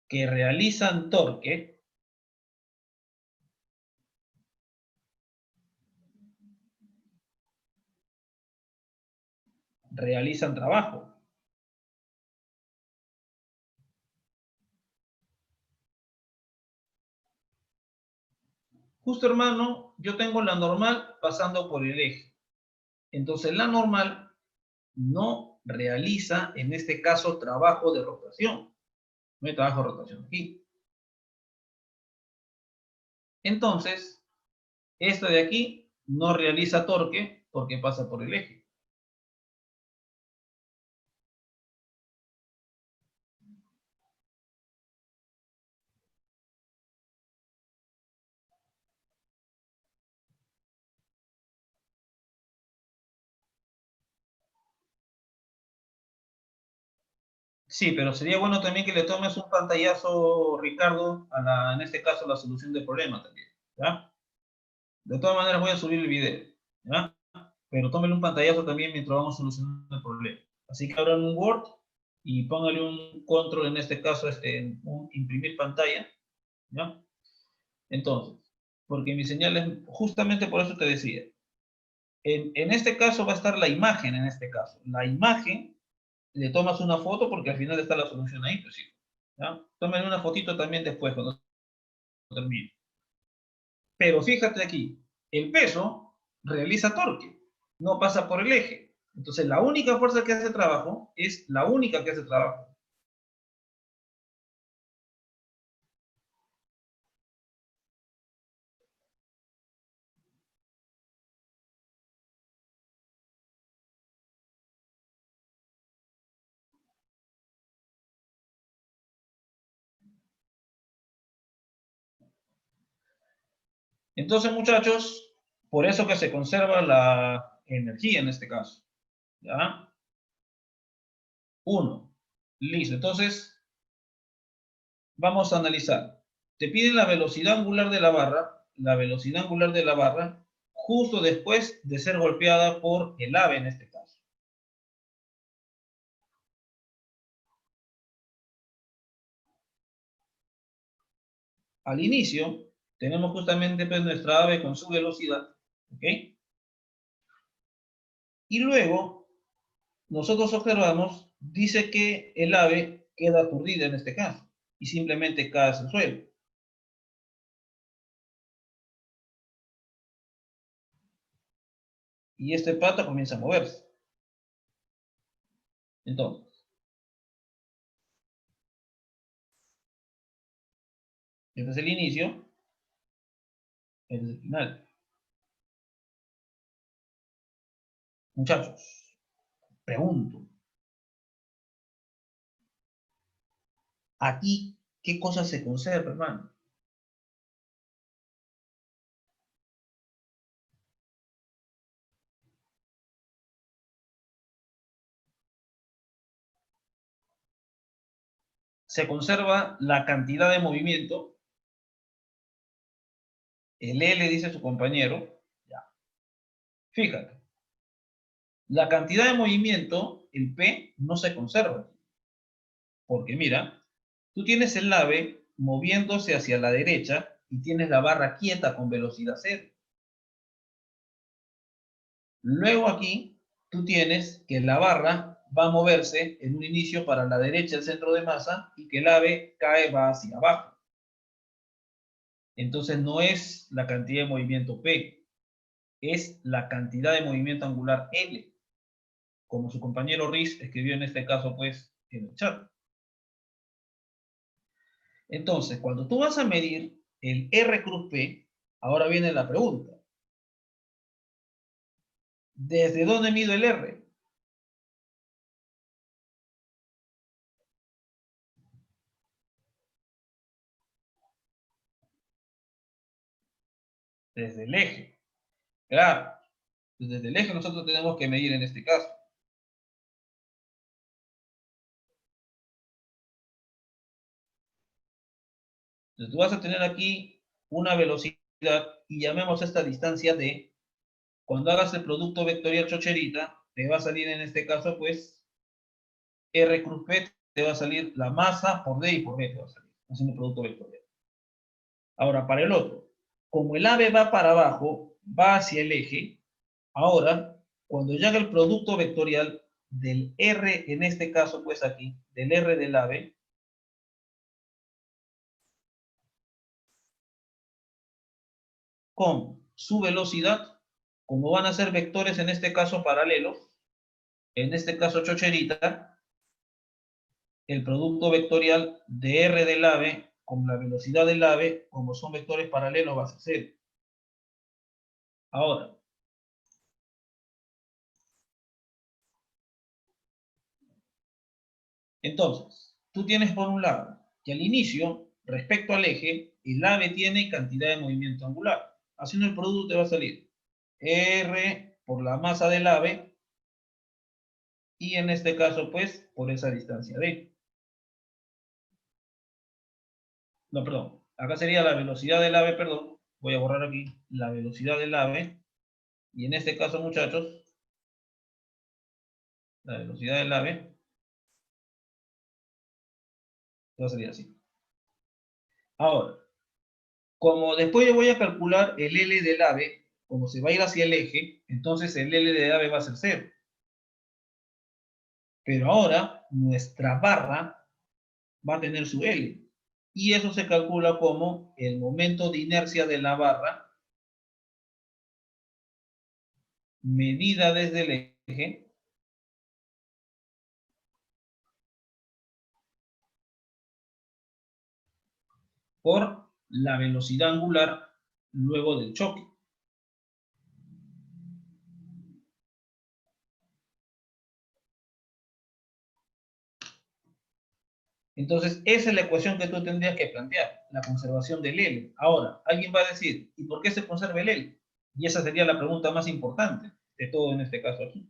que realizan torque realizan trabajo. Justo, hermano, yo tengo la normal pasando por el eje. Entonces la normal no realiza, en este caso, trabajo de rotación. No hay trabajo de rotación aquí. Entonces, esta de aquí no realiza torque porque pasa por el eje. Sí, pero sería bueno también que le tomes un pantallazo, Ricardo, en este caso, la solución del problema también. ¿Ya? De todas maneras voy a subir el video. ¿Ya? Pero tómele un pantallazo también mientras vamos solucionando el problema. Así que abran un Word y póngale un control, en este caso, un imprimir pantalla. ¿Ya? Entonces, porque mi señal es, justamente por eso te decía, en este caso va a estar la imagen, en este caso. La imagen, le tomas una foto porque al final está la solución ahí, pues sí. ¿Ya? Tómale una fotito también después cuando termine. Pero fíjate aquí, el peso realiza torque, no pasa por el eje. Entonces la única fuerza que hace trabajo es la única que hace trabajo. Entonces, muchachos, por eso que se conserva la energía en este caso. ¿Ya? Uno. Listo. Entonces, vamos a analizar. Te piden la velocidad angular de la barra, justo después de ser golpeada por el ave en este caso. Al inicio, tenemos justamente pues, nuestra ave con su velocidad, ¿ok? Y luego, nosotros observamos, dice que el ave queda aturdida en este caso, y simplemente cae al suelo. Y este pato comienza a moverse. Entonces, este es el inicio, este es el final. Muchachos, pregunto, aquí, ¿qué cosa se conserva, hermano? se conserva la cantidad de movimiento, el L dice su compañero, ya. Fíjate, la cantidad de movimiento, el P, no se conserva. Porque mira, tú tienes el ave moviéndose hacia la derecha y tienes la barra quieta con velocidad cero. Luego aquí, tú tienes que la barra va a moverse en un inicio para la derecha el centro de masa y que el ave va hacia abajo. Entonces no es la cantidad de movimiento P, es la cantidad de movimiento angular L, como su compañero Riz escribió en este caso, pues, en el chat. Entonces, cuando tú vas a medir el R cruz P, ahora viene la pregunta. ¿Desde dónde mido el R? Desde el eje. Claro, desde el eje nosotros tenemos que medir en este caso. Entonces tú vas a tener aquí una velocidad y llamemos esta distancia D. Cuando hagas el producto vectorial chocherita, te va a salir en este caso, pues, R cruz P, te va a salir la masa por D y por B te va a salir, haciendo el producto vectorial. Ahora, para el otro, como el ave va para abajo, va hacia el eje, ahora, cuando yo haga el producto vectorial del R, en este caso, pues aquí, del R del ave, con su velocidad, como van a ser vectores en este caso paralelos, en este caso chocherita, el producto vectorial de R del ave con la velocidad del ave, como son vectores paralelos, va a ser 0. Ahora, entonces, tú tienes por un lado que al inicio, respecto al eje, el ave tiene cantidad de movimiento angular. Haciendo el producto te va a salir R por la masa del ave y en este caso, pues, por esa distancia D. No, perdón. Acá sería la velocidad del ave, perdón. Voy a borrar aquí la velocidad del ave. Y en este caso, muchachos, la velocidad del ave va a salir así. Ahora, como después yo voy a calcular el L del ave, como se va a ir hacia el eje, entonces el L del ave va a ser 0. Pero ahora nuestra barra va a tener su L. Y eso se calcula como el momento de inercia de la barra medida desde el eje por la velocidad angular luego del choque. Entonces, esa es la ecuación que tú tendrías que plantear, la conservación del L. Ahora, alguien va a decir, ¿y por qué se conserva el L? Y esa sería la pregunta más importante de todo en este caso aquí.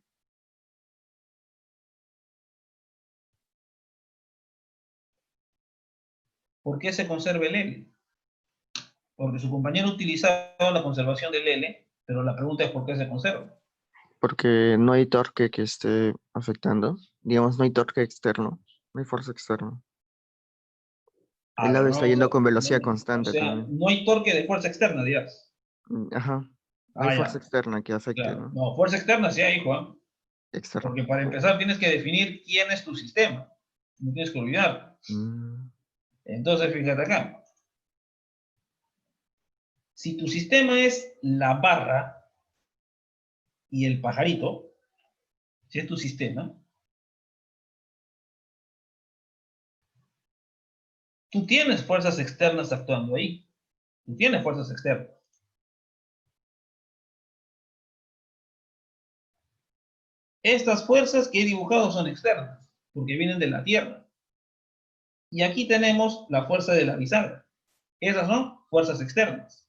¿Por qué se conserva el L? Porque su compañero ha utilizado la conservación del L, pero la pregunta es ¿por qué se conserva? Porque no hay torque que esté afectando. Digamos, no hay torque externo, no hay fuerza externa. A El ver, ave está yendo con velocidad o constante sea, también. no hay torque de fuerza externa, dirás. Ajá. No hay Ah, fuerza ya, externa que afecte, claro. ¿no? No, fuerza externa sí hay, hijo, ¿eh? Porque Externa. para empezar tienes que definir quién es tu sistema. No tienes que olvidar. Mm, Entonces, fíjate acá. Si tu sistema es la barra y el pajarito, si es tu sistema, tú tienes fuerzas externas actuando ahí. Tú tienes fuerzas externas. Estas fuerzas que he dibujado son externas, porque vienen de la Tierra. Y aquí tenemos la fuerza de la bisagra. Esas son fuerzas externas.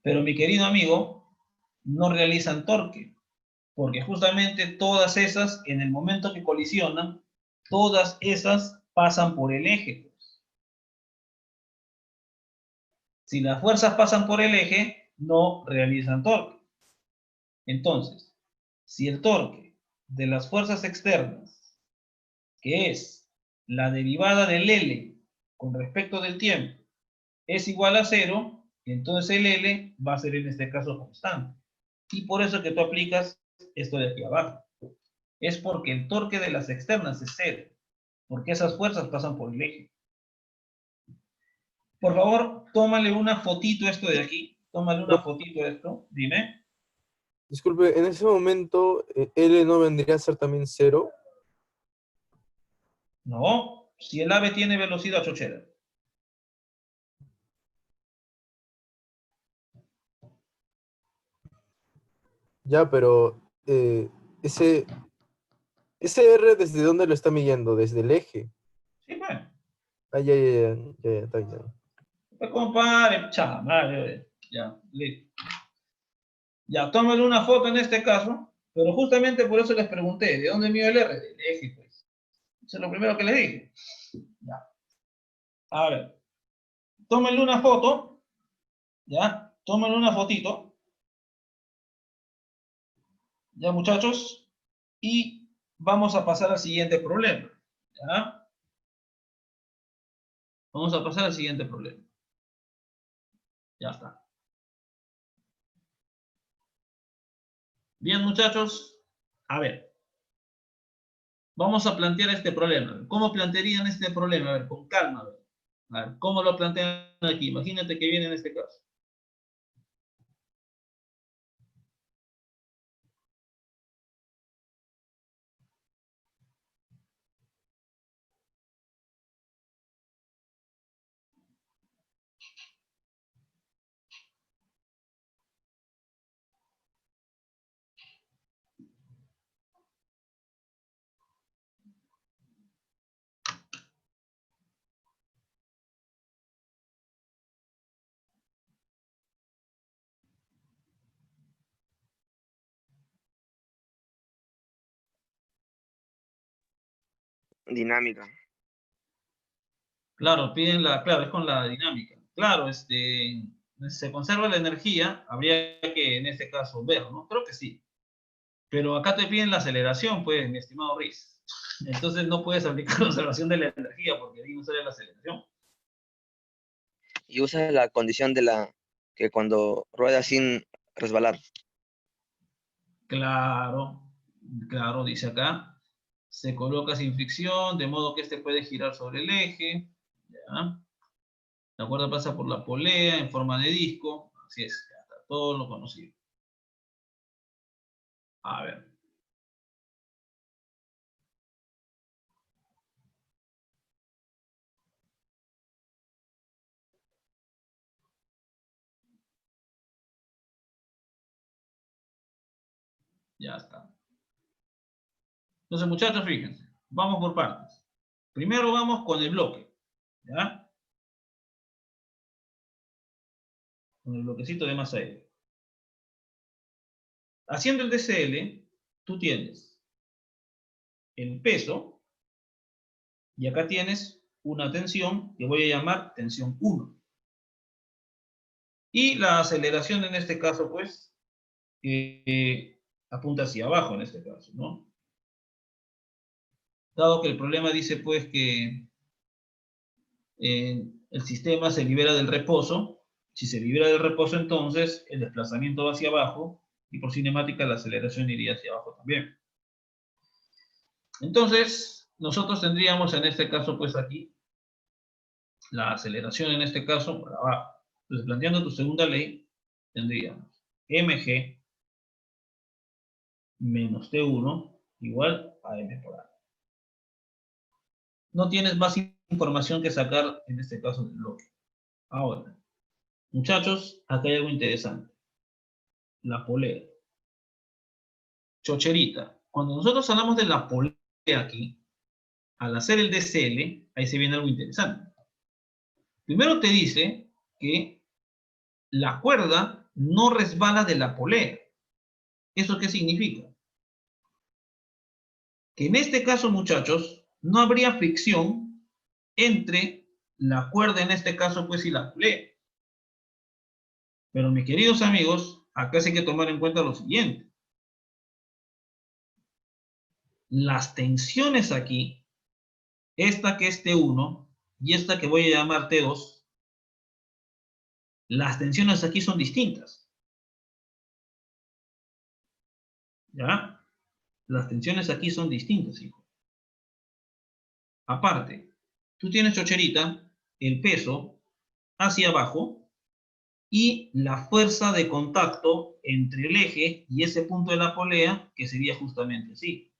Pero mi querido amigo, no realizan torque. Porque justamente todas esas, en el momento que colisionan, todas esas pasan por el eje. Si las fuerzas pasan por el eje, no realizan torque. Entonces, si el torque de las fuerzas externas, que es la derivada del L con respecto del tiempo, es igual a 0, entonces el L va a ser en este caso constante. Y por eso que tú aplicas esto de aquí abajo. Es porque el torque de las externas es 0, porque esas fuerzas pasan por el eje. Por favor, tómale una fotito a esto de aquí. Tómale una fotito a esto. Dime. Disculpe, en ese momento, L no vendría a ser también 0. No, si el ave tiene velocidad chochera. Ya, pero ese R, ¿desde dónde lo está midiendo? Desde el eje. Sí, bueno. Ah, ya, está bien. Pues compadre, madre, ya, listo. Ya, tómale una foto en este caso, pero justamente por eso les pregunté, ¿de dónde mido el R? Del eje, pues. Eso es lo primero que les dije. Ya. A ver, tómenle una foto, ya, tómenle una fotito, ya muchachos, y vamos a pasar al siguiente problema, ¿ya? Vamos a pasar al siguiente problema. Ya está. Bien, muchachos, a ver. Vamos a plantear este problema. ¿Cómo plantearían este problema? A ver, con calma. A ver, ¿cómo lo plantean aquí? Imagínate que viene en este caso. Dinámica. Claro, claro, es con la dinámica. Claro, se conserva la energía, habría que en este caso ver, ¿no? Creo que sí. Pero acá te piden la aceleración, pues, mi estimado Riz. Entonces no puedes aplicar la conservación de la energía porque ahí no sale la aceleración. Y usa la condición de que cuando rueda sin resbalar. Claro, claro, dice acá. Se coloca sin fricción, de modo que este puede girar sobre el eje. ¿Ya? La cuerda pasa por la polea en forma de disco. Así es, ya está, todo lo conocido. A ver. Ya está. Entonces, muchachos, fíjense. Vamos por partes. Primero vamos con el bloque. ¿Ya? Con el bloquecito de masa aérea. Haciendo el DCL, tú tienes el peso y acá tienes una tensión que voy a llamar tensión 1. Y la aceleración en este caso, pues, apunta hacia abajo en este caso, ¿no? Dado que el problema dice, pues, que el sistema se libera del reposo. Si se libera del reposo, entonces el desplazamiento va hacia abajo y por cinemática la aceleración iría hacia abajo también. Entonces, nosotros tendríamos en este caso, pues aquí, la aceleración en este caso para abajo. Entonces, planteando tu segunda ley, tendríamos mg menos T1 igual a m por a. No tienes más información que sacar en este caso del bloque. Ahora, muchachos, acá hay algo interesante. La polea. Chocherita. Cuando nosotros hablamos de la polea aquí, al hacer el DCL, ahí se viene algo interesante. Primero te dice que la cuerda no resbala de la polea. ¿Eso qué significa? que en este caso, muchachos, no habría fricción entre la cuerda, en este caso, pues, y la polea. Pero, mis queridos amigos, acá sí hay que tomar en cuenta lo siguiente. Las tensiones aquí, esta que es T1 y esta que voy a llamar T2, las tensiones aquí son distintas. ¿Ya? Las tensiones aquí son distintas, hijo. Aparte, tú tienes, chocherita, el peso hacia abajo y la fuerza de contacto entre el eje y ese punto de la polea, que sería justamente así.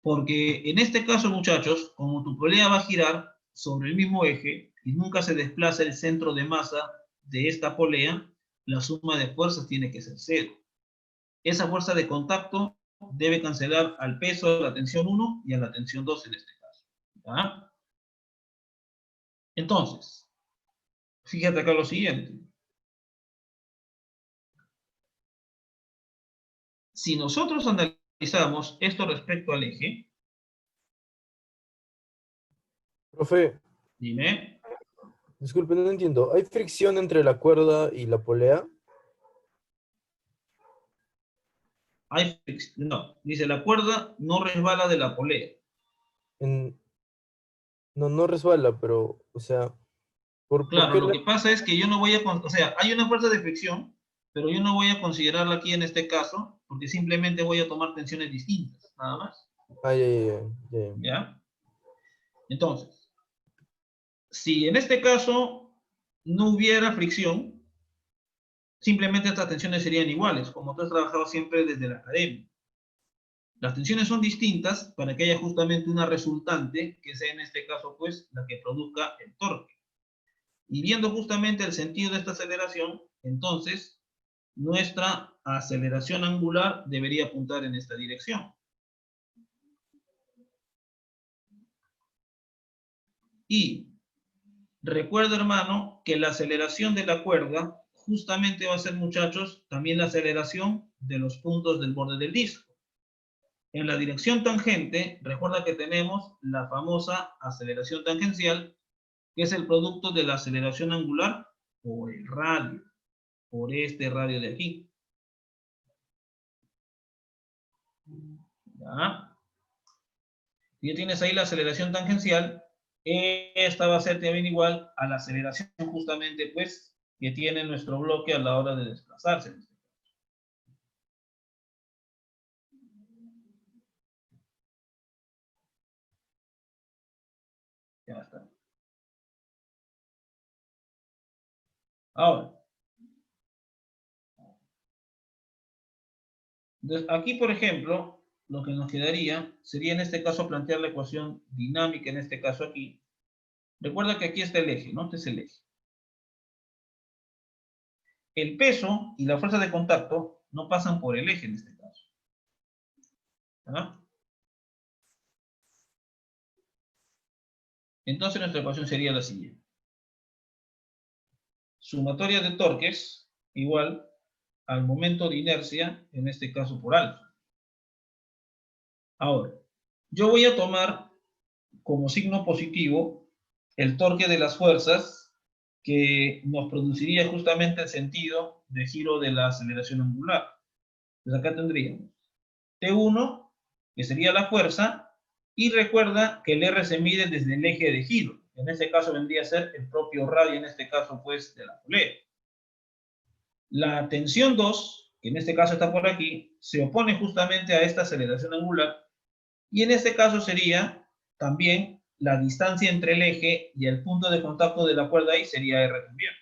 Porque en este caso, muchachos, como tu polea va a girar sobre el mismo eje y nunca se desplaza el centro de masa de esta polea, la suma de fuerzas tiene que ser 0. Esa fuerza de contacto debe cancelar al peso, a la tensión 1 y a la tensión 2 en este caso. ¿Ya? Entonces, fíjate acá lo siguiente. Si nosotros analizamos esto respecto al eje, Profe, dime, disculpe, no entiendo. ¿Hay fricción entre la cuerda y la polea? no, dice la cuerda no resbala de la polea. En- No, no resbala, pero, o sea, ¿por Claro, qué lo que pasa es que yo no voy a, o sea, hay una fuerza de fricción, pero yo no voy a considerarla aquí en este caso, porque simplemente voy a tomar tensiones distintas, nada más. Ay, ay, ay, ay. ¿Ya? Entonces, si en este caso no hubiera fricción, simplemente estas tensiones serían iguales, como tú has trabajado siempre desde la academia. Las tensiones son distintas para que haya justamente una resultante, que sea en este caso, pues, la que produzca el torque. Y viendo justamente el sentido de esta aceleración, entonces, nuestra aceleración angular debería apuntar en esta dirección. Y recuerda, hermano, que la aceleración de la cuerda justamente va a ser, muchachos, también la aceleración de los puntos del borde del disco. En la dirección tangente, recuerda que tenemos la famosa aceleración tangencial, que es el producto de la aceleración angular por el radio, por este radio de aquí. ¿Ya? Ya tienes ahí la aceleración tangencial. Esta va a ser también igual a la aceleración justamente, pues, que tiene nuestro bloque a la hora de desplazarse. Ya está. Ahora, aquí, por ejemplo, lo que nos quedaría sería en este caso plantear la ecuación dinámica, en este caso aquí. Recuerda que aquí está el eje, ¿no? Este es el eje. El peso y la fuerza de contacto no pasan por el eje en este caso. ¿Ah? Entonces nuestra ecuación sería la siguiente. Sumatoria de torques igual al momento de inercia, en este caso por alfa. Ahora, yo voy a tomar como signo positivo el torque de las fuerzas que nos produciría justamente el sentido de giro de la aceleración angular. Entonces acá tendríamos T1, que sería la fuerza, y recuerda que el R se mide desde el eje de giro. En este caso vendría a ser el propio radio, en este caso pues de la polea. La tensión 2, que en este caso está por aquí, se opone justamente a esta aceleración angular, y en este caso sería también la distancia entre el eje y el punto de contacto de la cuerda ahí sería R también.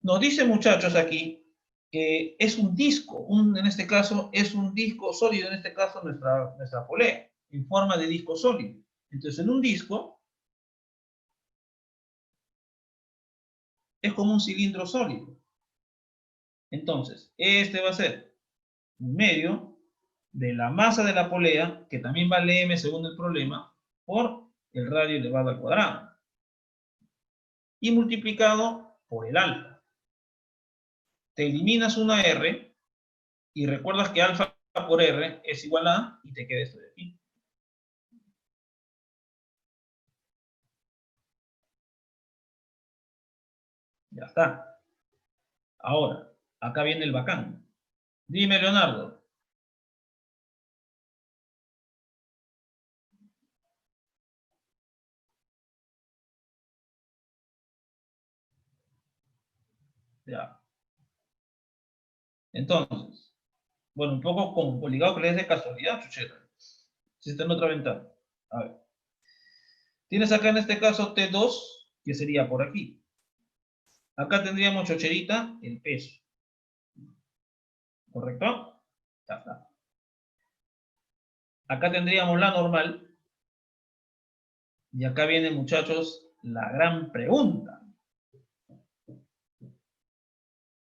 Nos dice, muchachos, aquí que es un disco, en este caso es un disco sólido, en este caso nuestra polea, en forma de disco sólido. Entonces, en un disco es como un cilindro sólido. Entonces, este va a ser un medio de la masa de la polea, que también vale m según el problema, por el radio elevado al cuadrado. Y multiplicado por el alfa. Te eliminas una R Y recuerdas que alfa por R es igual a, y te queda esto de aquí. Ya está. Ahora, acá viene el bacán. Dime, Leonardo. Ya. Entonces, bueno, un poco complicado que le des de casualidad, chuchera. Si está en otra ventana. A ver. Tienes acá en este caso T2, que sería por aquí. Acá tendríamos, chocherita, el peso. ¿Correcto? Ya está. Acá tendríamos la normal. Y acá viene, muchachos, la gran pregunta.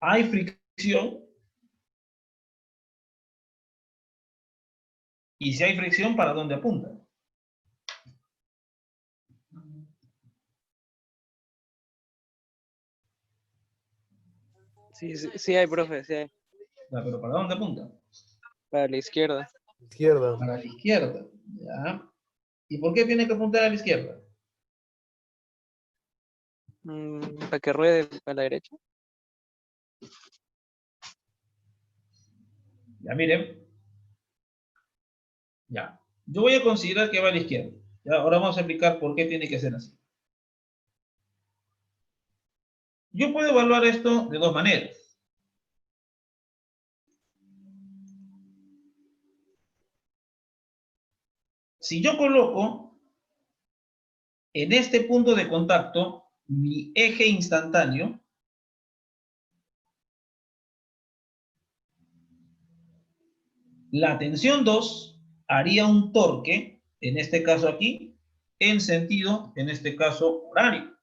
¿Hay fricción? Y si hay fricción, ¿para dónde apunta? Sí, sí, sí hay, profe, sí hay. Ya, pero ¿para dónde apunta? Para la izquierda. Izquierda. Para la izquierda. ¿Ya? ¿Y por qué tiene que apuntar a la izquierda? Para que ruede a la derecha. Ya, miren. Ya. Yo voy a considerar que va a la izquierda. Ya, ahora vamos a explicar por qué tiene que ser así. Yo puedo evaluar esto de dos maneras. Si yo coloco en este punto de contacto mi eje instantáneo, la tensión 2 haría un torque, en este caso aquí, en sentido, en este caso, horario.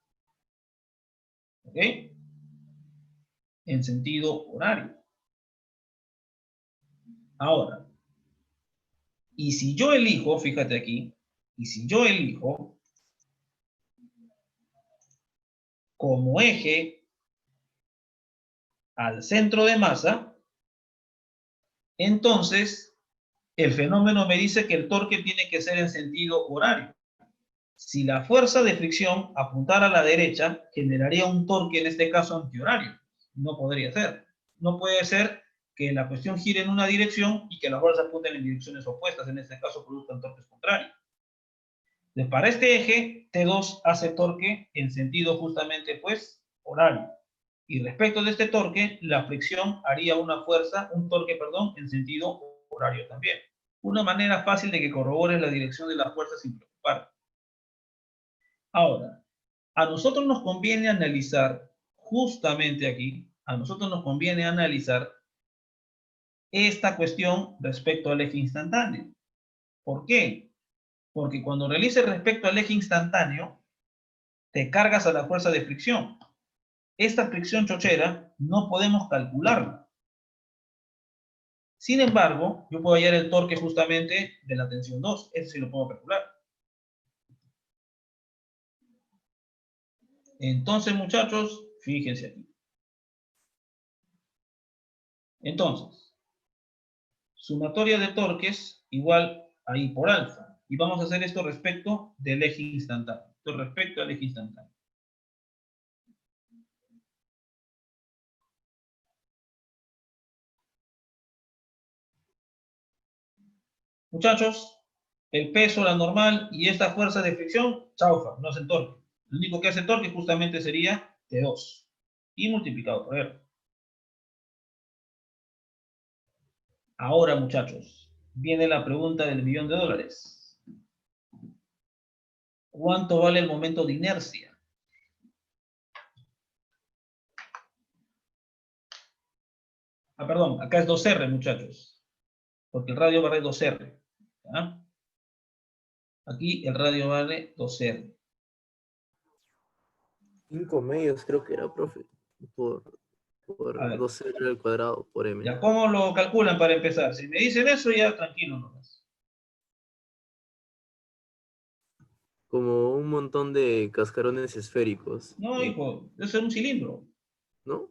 ¿Ok? En sentido horario. Ahora, y si yo elijo, fíjate aquí, y si yo elijo como eje al centro de masa, entonces el fenómeno me dice que el torque tiene que ser en sentido horario. Si la fuerza de fricción apuntara a la derecha, generaría un torque, en este caso antihorario. No podría ser. No puede ser que la cuestión gire en una dirección y que las fuerzas apunten en direcciones opuestas, en este caso produzcan torques contrarios. Entonces, para este eje, T2 hace torque en sentido justamente, pues, horario. Y respecto de este torque, la fricción haría una fuerza, un torque, perdón, en sentido horario también. Una manera fácil de que corrobores la dirección de la fuerza sin preocuparte. Ahora, a nosotros nos conviene analizar, justamente aquí, a nosotros nos conviene analizar esta cuestión respecto al eje instantáneo. ¿Por qué? Porque cuando realices respecto al eje instantáneo, te cargas a la fuerza de fricción. Esta fricción chochera no podemos calcularla. Sin embargo, yo puedo hallar el torque justamente de la tensión 2. Ese sí lo puedo calcular. Entonces, muchachos, fíjense aquí. Entonces, sumatoria de torques igual a I por alfa. Y vamos a hacer esto respecto del eje instantáneo. Esto respecto al eje instantáneo. Muchachos, el peso, la normal y esta fuerza de fricción, chaufa, no hacen torque. Lo único que hace torque justamente sería T2 y multiplicado por R. Ahora, muchachos, viene la pregunta del $1.000.000. ¿Cuánto vale el momento de inercia? Ah, perdón, acá es 2R, muchachos. Porque el radio vale 2R. ¿Ya? Aquí el radio vale 2R. 5 medios creo que era, profe. Por A ver, 2R al cuadrado por M. ¿ya cómo lo calculan para empezar? Si me dicen eso, ya tranquilo nomás. Como un montón de cascarones esféricos. No, hijo, debe ser un cilindro. ¿No?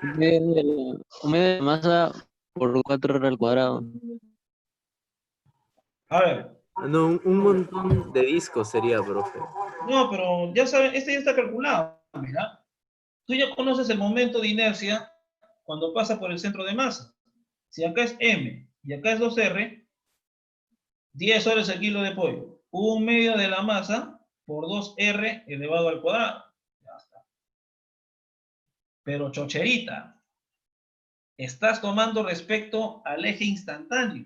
Un medio de la masa por 4R al cuadrado. A ver, No, un montón de discos sería, profe. no, pero ya saben, este ya está calculado, mira. Tú ya conoces el momento de inercia cuando pasa por el centro de masa. Si acá es M y acá es 2R, 10 horas el kilo de pollo. Un medio de la masa por 2R elevado al cuadrado. Ya está. Pero chocherita, estás tomando respecto al eje instantáneo.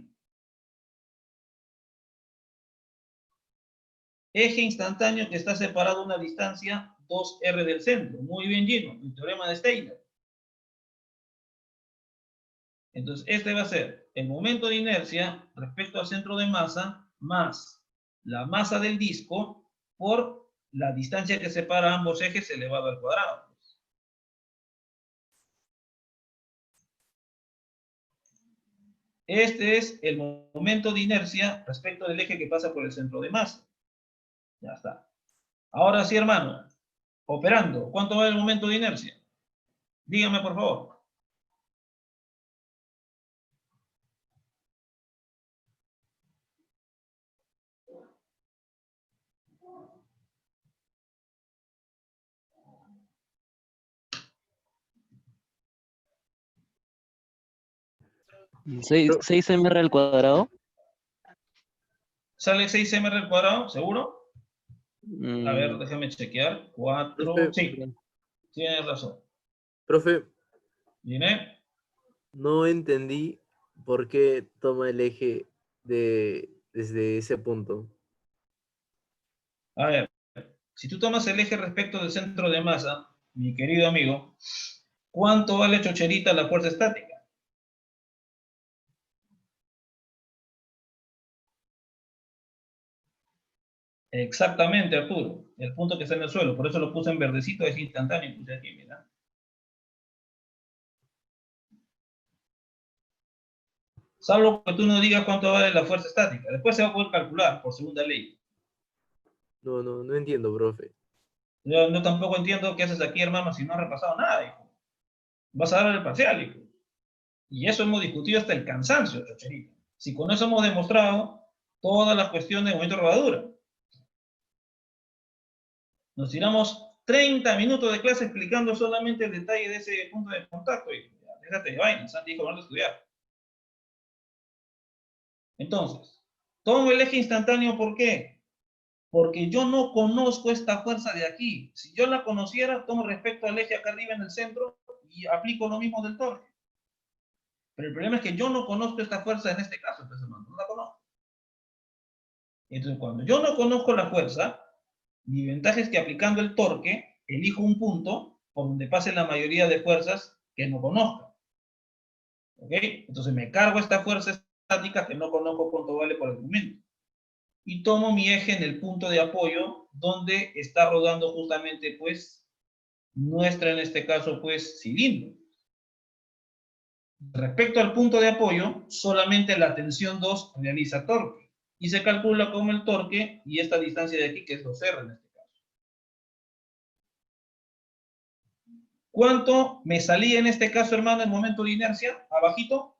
Eje instantáneo que está separado a una distancia 2R del centro. Muy bien, Gino, el teorema de Steiner. Entonces, este va a ser el momento de inercia respecto al centro de masa más la masa del disco por la distancia que separa ambos ejes elevado al cuadrado. Este es el momento de inercia respecto del eje que pasa por el centro de masa. Ya está. Ahora sí, hermano. Operando. ¿Cuánto va el momento de inercia? Dígame, por favor. Pero- 6 mr al cuadrado. ¿Sale 6 m al cuadrado? ¿Seguro? A ver, Mm, déjame chequear. 4. Profe, Sí, tienes razón. profe, ¿Dime? no entendí por qué toma el eje desde ese punto. A ver, si tú tomas el eje respecto del centro de masa, mi querido amigo, ¿cuánto vale chocherita la fuerza estática? Exactamente, Arturo. El punto que está en el suelo. Por eso lo puse en verdecito, es instantáneo. Puse aquí, mira. Salvo que tú no digas cuánto vale la fuerza estática. Después se va a poder calcular por segunda ley. No entiendo, profe. Yo tampoco entiendo qué haces aquí, hermano, si no has repasado nada, hijo. Vas a dar el parcial, hijo. Y eso hemos discutido hasta el cansancio, chocherita. Si con eso hemos demostrado todas las cuestiones de momento de rodadura. Nos tiramos 30 minutos de clase explicando solamente el detalle de ese punto de contacto. Y déjate de vaina, Santi dijo, no de estudiar. Entonces, tomo el eje instantáneo, ¿por qué? Porque yo no conozco esta fuerza de aquí. Si yo la conociera, tomo respecto al eje acá arriba en el centro y aplico lo mismo del torque. Pero el problema es que yo no conozco esta fuerza en este caso, entonces no la conozco. Entonces, cuando yo no conozco la fuerza, mi ventaja es que aplicando el torque, elijo un punto por donde pase la mayoría de fuerzas que no conozca. ¿Ok? Entonces me cargo esta fuerza estática que no conozco cuánto vale por el momento. Y tomo mi eje en el punto de apoyo donde está rodando justamente, pues, nuestra, en este caso, pues, cilindro. Respecto al punto de apoyo, solamente la tensión 2 realiza torque. Y se calcula como el torque y esta distancia de aquí, que es 2R en este caso. ¿Cuánto me salía en este caso, hermano, el momento de inercia? Abajito.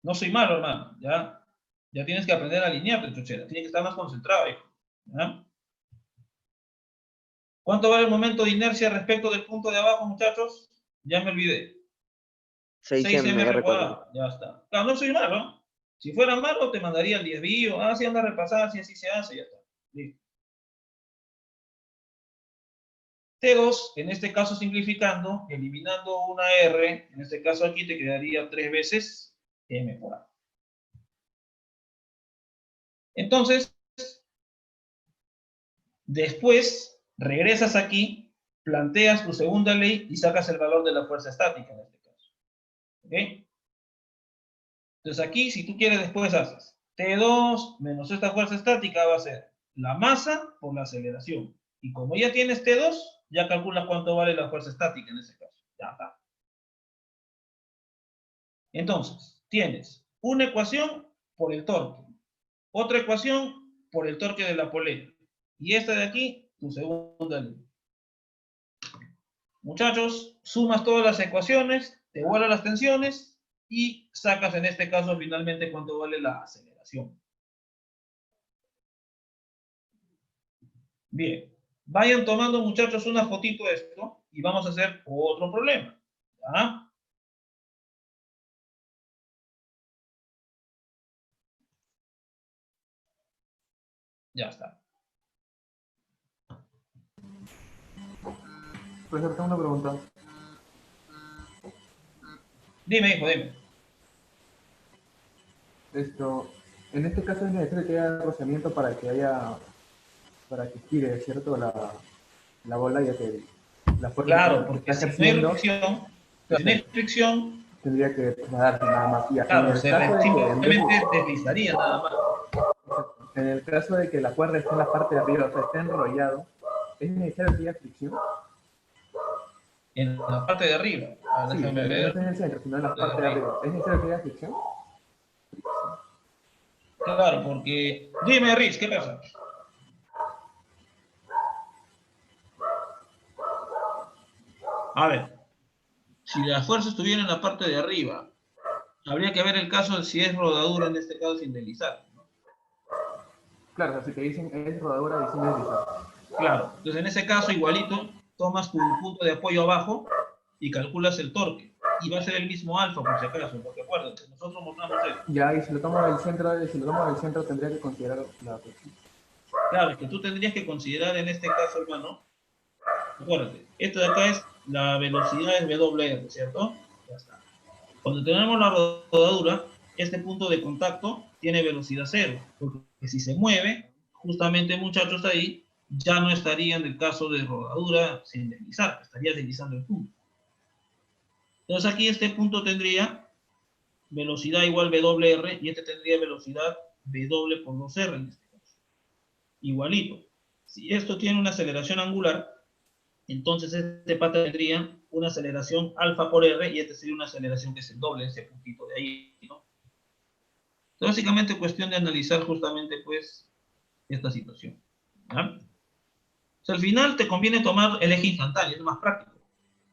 No soy malo, hermano. Ya tienes que aprender a alinearte, chochera. Tienes que estar más concentrado, hijo. ¿Ya? ¿Cuánto vale el momento de inercia respecto del punto de abajo, muchachos? Ya me olvidé. 6 m6 mr cuadrado. cuadrado. Ya está. Claro, no soy malo. Si fuera malo, te mandaría el desvío. Ah, sí, anda a repasar, si así se hace, ya está. Listo. T2, en este caso simplificando, eliminando una R, en este caso aquí te quedaría 3 veces M por A. Entonces, después regresas aquí, planteas tu segunda ley y sacas el valor de la fuerza estática en este caso. ¿Ok? Entonces aquí, si tú quieres, después haces T2 menos esta fuerza estática va a ser la masa por la aceleración. Y como ya tienes T2, ya calculas cuánto vale la fuerza estática en ese caso. Ya está. Entonces, tienes una ecuación por el torque, otra ecuación por el torque de la polea. Y esta de aquí, tu segunda línea. Muchachos, sumas todas las ecuaciones, te igualan las tensiones y sacas en este caso finalmente cuánto vale la aceleración. Bien, vayan tomando muchachos una fotito de esto y vamos a hacer otro problema. ¿Ya? Ya está. Profesor, tengo una pregunta. Dime, hijo, dime. En este caso es necesario que haya rozamiento para que gire, ¿cierto? La bola, ya que la fuerza Claro, que porque está si no hay ejerciendo fricción, si no hay fricción, tendría que trasladarse nada más. Y claro, en el caso de que, simplemente deslizaría nada más. en el caso de que la cuerda esté en la parte de arriba, o sea, esté enrollado, ¿es necesario que haya fricción? En la parte de arriba. Ahora Sí, déjame no ver. está en el centro, sino en la parte de arriba. ¿Es necesario que haya fricción? Claro, porque... Dime, Rich, ¿qué pasa? A ver, si la fuerza estuviera en la parte de arriba, habría que ver el caso de si es rodadura, en este caso sin deslizar. Claro, o sea, si te dicen es rodadura y sin deslizar. Claro, entonces en ese caso igualito, tomas tu punto de apoyo abajo y calculas el torque. Y va a ser el mismo alfa, por si acaso, porque acuérdate, nosotros mostramos esto. Ya, y si lo tomo del centro, tendría que considerar la fricción. Claro, es que tú tendrías que considerar en este caso, hermano, acuérdate, esto de acá es la velocidad es WR, ¿cierto? Ya está. Cuando tenemos la rodadura, este punto de contacto tiene velocidad cero, porque si se mueve, justamente muchachos ahí, ya no estaría en el caso de rodadura sin deslizar, estaría deslizando el punto. Entonces aquí este punto tendría velocidad igual WR y este tendría velocidad W por 2R en este caso. Igualito. Si esto tiene una aceleración angular, entonces este pata tendría una aceleración alfa por R y este sería una aceleración que es el doble de ese puntito de ahí, ¿no? Entonces, básicamente cuestión de analizar justamente pues esta situación. ¿Ya? O sea, al final te conviene tomar el eje instantáneo, es más práctico.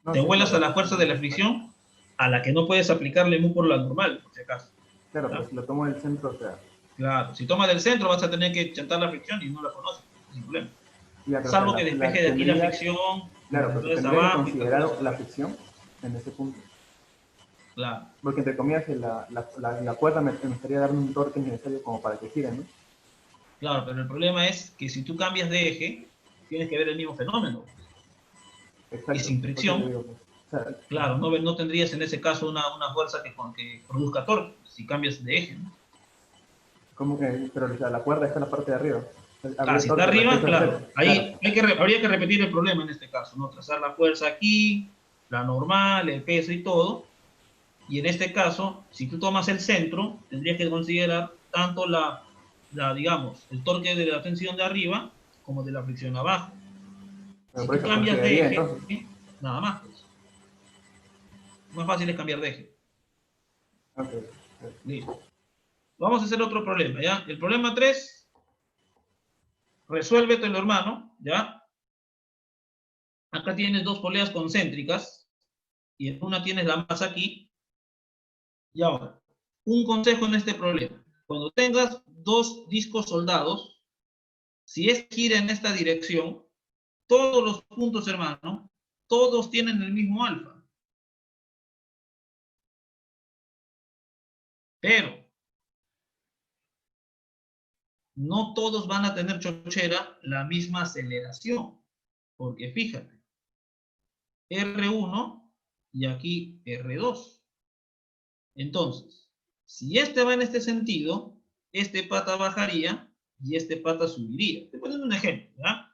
No, Te sí, vuelas claro. a la fuerza de la fricción a la que no puedes aplicarle mu por la normal, por si acaso. Claro, ¿Ya? pues si lo tomo del centro, o sea, Claro, si tomas del centro vas a tener que chantar la fricción y no la conoces, sin problema. ya, pero, Salvo o sea, que despeje de aquí la tendría- fricción, Claro, pero entonces tendría que abajo y considerar calculas la abajo. fricción en ese punto. Claro. Porque entre comillas, la cuerda me estaría dando un torque necesario como para que gire, ¿no? Claro, pero el problema es que si tú cambias de eje, tienes que ver el mismo fenómeno. Exacto. Y sin por eso fricción, te digo, pues, o sea, claro, no tendrías en ese caso una fuerza que produzca torque, si cambias de eje, ¿no? como que, pero o sea, la cuerda está en la parte de arriba. Ah, si está arriba, claro. Ahí habría que repetir el problema en este caso, ¿no? Trazar la fuerza aquí, la normal, el peso y todo. Y en este caso, si tú tomas el centro, tendrías que considerar tanto digamos, el torque de la tensión de arriba como de la fricción abajo. Pero Si por tú eso cambias de consideraría, eje, entonces. nada más, pues. Más fácil es cambiar de eje. Ok. Listo. Vamos a hacer otro problema, ¿ya? El problema 3, resuélvetelo, hermano, ¿ya? Acá tienes dos poleas concéntricas y en una tienes la masa aquí. Y ahora, un consejo en este problema. Cuando tengas dos discos soldados, si es gira en esta dirección, todos los puntos, hermano, todos tienen el mismo alfa. Pero no todos van a tener, chochera, la misma aceleración. Porque fíjate, R1 y aquí R2. Entonces, si este va en este sentido, este pata bajaría y este pata subiría. Te pones un ejemplo, ¿ya?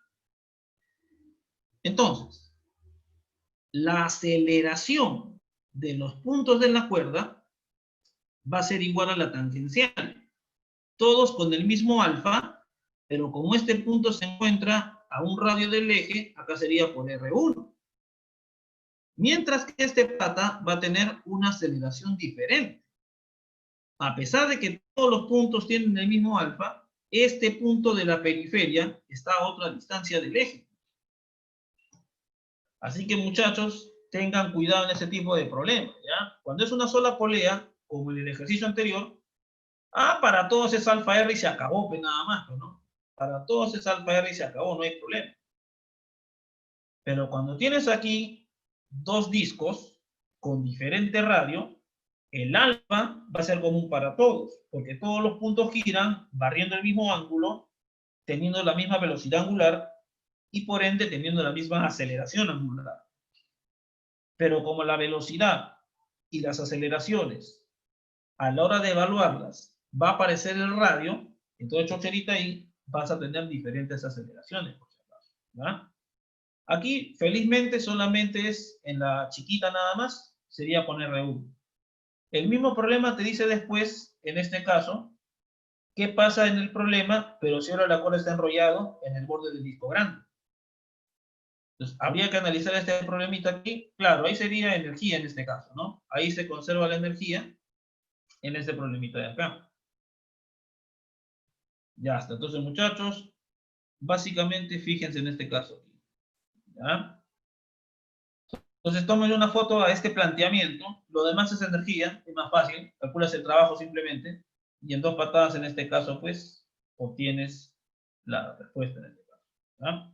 Entonces, la aceleración de los puntos de la cuerda va a ser igual a la tangencial. Todos con el mismo alfa, pero como este punto se encuentra a un radio del eje, acá sería por R1. Mientras que este pata va a tener una aceleración diferente. A pesar de que todos los puntos tienen el mismo alfa, este punto de la periferia está a otra distancia del eje. Así que, muchachos, tengan cuidado en ese tipo de problemas, ¿ya? Cuando es una sola polea, como en el ejercicio anterior, para todos es alfa R y se acabó, pues nada más, pues, ¿no? Para todos es alfa R y se acabó, no hay problema. Pero cuando tienes aquí dos discos con diferente radio, el alfa va a ser común para todos, porque todos los puntos giran barriendo el mismo ángulo, teniendo la misma velocidad angular y por ende teniendo la misma aceleración angular. Pero como la velocidad y las aceleraciones, a la hora de evaluarlas, va a aparecer el radio, entonces, chocherita, ahí vas a tener diferentes aceleraciones, por si acaso, ¿ya? Aquí, felizmente, solamente es en la chiquita nada más, sería poner R1. El mismo problema te dice después, en este caso, qué pasa en el problema, pero si ahora la cola está enrollado en el borde del disco grande. Entonces, habría que analizar este problemita aquí. Claro, ahí sería energía en este caso, ¿no? Ahí se conserva la energía en este problemita de acá. Ya está. Entonces, muchachos, básicamente fíjense en este caso. ¿Ya? Entonces, tomen una foto a este planteamiento. Lo demás es energía, es más fácil. Calculas el trabajo simplemente. Y en 2 patadas, en este caso, pues, obtienes la respuesta en este caso. ¿Ya?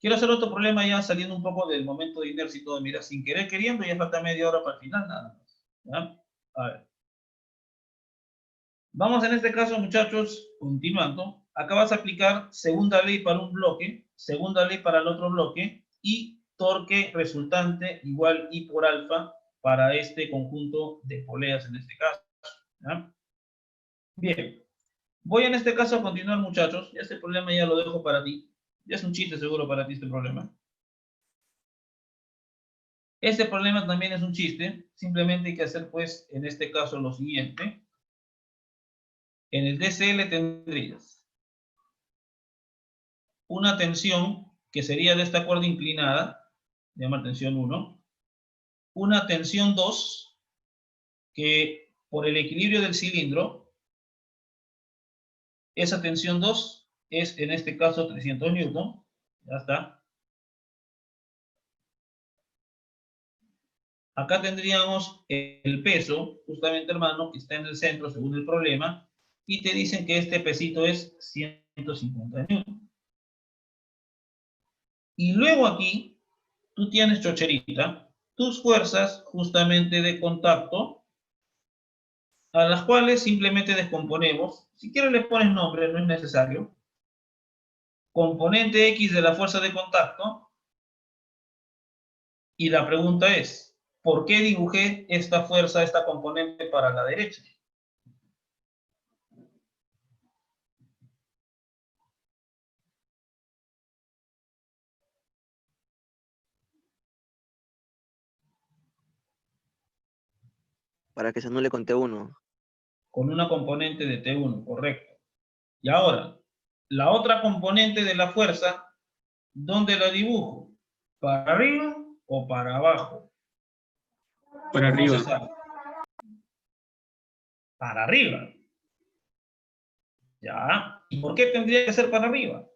Quiero hacer otro problema ya saliendo un poco del momento de inercia y todo. Mira, sin querer queriendo, ya falta media hora para el final, nada más. ¿Ya? A ver. Vamos en este caso, muchachos, continuando. Acá vas a aplicar segunda ley para un bloque, segunda ley para el otro bloque y torque resultante igual I por alfa para este conjunto de poleas en este caso. ¿Ya? Bien. Voy en este caso a continuar, muchachos. Este problema ya lo dejo para ti. Ya es un chiste seguro para ti este problema. Este problema también es un chiste. Simplemente hay que hacer, pues, en este caso lo siguiente. En el DCL tendrías una tensión que sería de esta cuerda inclinada, se llama tensión 1, una tensión 2, que por el equilibrio del cilindro, esa tensión 2 es en este caso 300 newton, ya está. Acá tendríamos el peso, justamente, hermano, que está en el centro según el problema, y te dicen que este pesito es 150 newton. Y luego aquí, tú tienes, chocherita, tus fuerzas justamente de contacto, a las cuales simplemente descomponemos. Si quieres le pones nombre, no es necesario. Componente X de la fuerza de contacto. Y la pregunta es, ¿por qué dibujé esta fuerza, esta componente para la derecha? Para que se anule con T1. Con una componente de T1, correcto. Y ahora, la otra componente de la fuerza, ¿dónde la dibujo? ¿Para arriba o para abajo? Para No arriba. se sabe. Para arriba. Ya. ¿Y por qué tendría que ser para arriba?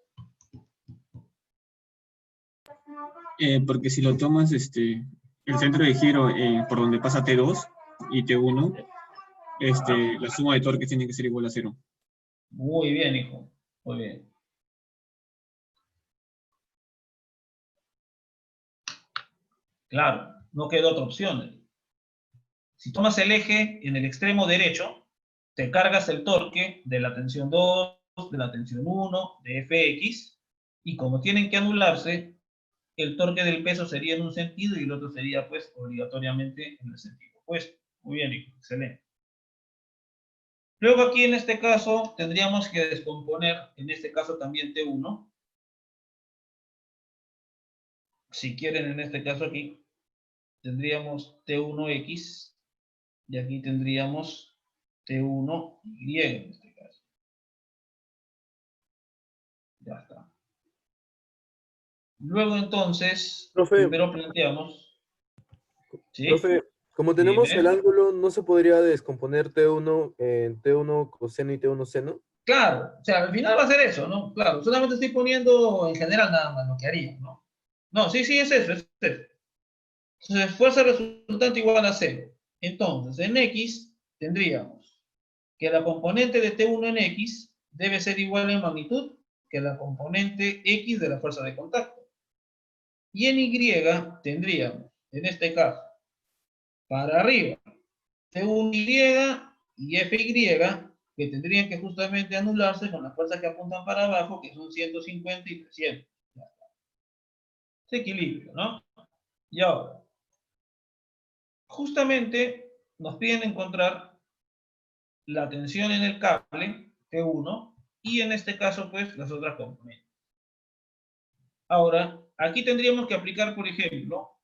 Porque si lo tomas, el centro de giro por donde pasa T2 y T1, la suma de torques tiene que ser igual a 0. Muy bien, hijo. Muy bien. Claro, no queda otra opción. Si tomas el eje en el extremo derecho, te cargas el torque de la tensión 2, de la tensión 1, de Fx, y como tienen que anularse, el torque del peso sería en un sentido y el otro sería, pues, obligatoriamente en el sentido opuesto. Muy bien, hijo, excelente. Luego aquí en este caso tendríamos que descomponer, en este caso también T1. Si quieren, en este caso aquí, tendríamos T1X y aquí tendríamos T1Y en este caso. Ya está. Luego entonces, Profe. primero planteamos. ¿Sí? Profe, como tenemos Dime. el ángulo, ¿no se podría descomponer T1 en T1 coseno y T1 seno? Claro, o sea, al final va a ser eso, ¿no? Claro, solamente estoy poniendo en general nada más lo que haría, ¿no? No, sí, sí, es eso, es eso. Entonces, fuerza resultante igual a 0. Entonces, en X tendríamos que la componente de T1 en X debe ser igual en magnitud que la componente X de la fuerza de contacto. Y en Y tendríamos, en este caso, para arriba, T1Y y FY, que tendrían que justamente anularse con las fuerzas que apuntan para abajo, que son 150 y 300. Ese equilibrio, ¿no? Y ahora, justamente nos piden encontrar la tensión en el cable, T1, y en este caso, pues, las otras componentes. Ahora, aquí tendríamos que aplicar, por ejemplo,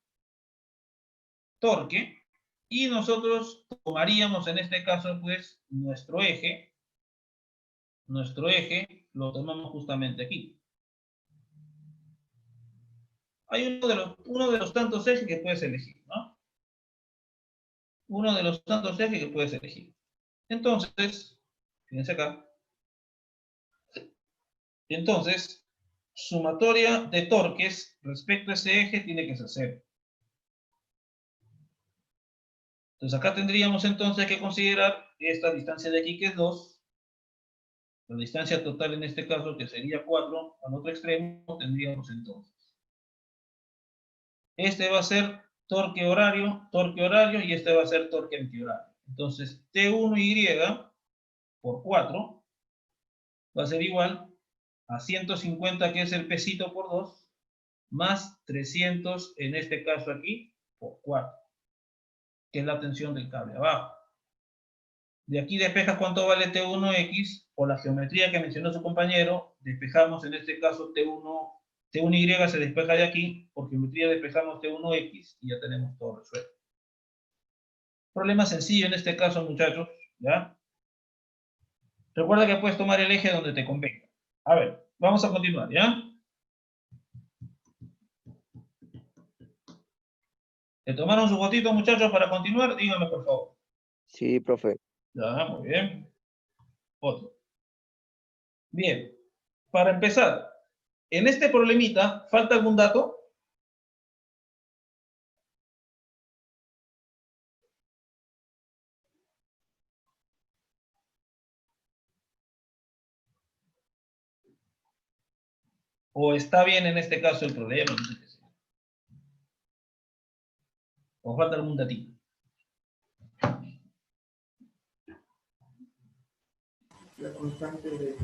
torque, y nosotros tomaríamos en este caso, pues, nuestro eje lo tomamos justamente aquí. Hay uno de los tantos ejes que puedes elegir, ¿no? Uno de los tantos ejes que puedes elegir. Entonces, fíjense acá. Entonces, sumatoria de torques respecto a ese eje tiene que ser 0. Entonces, acá tendríamos entonces que considerar esta distancia de aquí que es 2. La distancia total en este caso, que sería 4, al otro extremo tendríamos entonces. Este va a ser torque horario, y este va a ser torque antihorario. Entonces, T1Y por 4 va a ser igual a 150, que es el pesito por 2, más 300, en este caso aquí, por 4, que es la tensión del cable abajo. De aquí despejas cuánto vale T1X, o la geometría que mencionó su compañero, despejamos en este caso T1Y se despeja de aquí, por geometría despejamos T1X y ya tenemos todo resuelto. Problema sencillo en este caso, muchachos, ¿ya? Recuerda que puedes tomar el eje donde te convenga. A ver, vamos a continuar, ¿ya? ¿Te tomaron su fotito, muchachos, para continuar? Díganme, por favor. Sí, profe. Ya, muy bien. Otro. Bien. Para empezar, en este problemita, ¿falta algún dato? ¿O está bien en este caso el problema? No sé qué sea. ¿O falta algún datito? La constante de...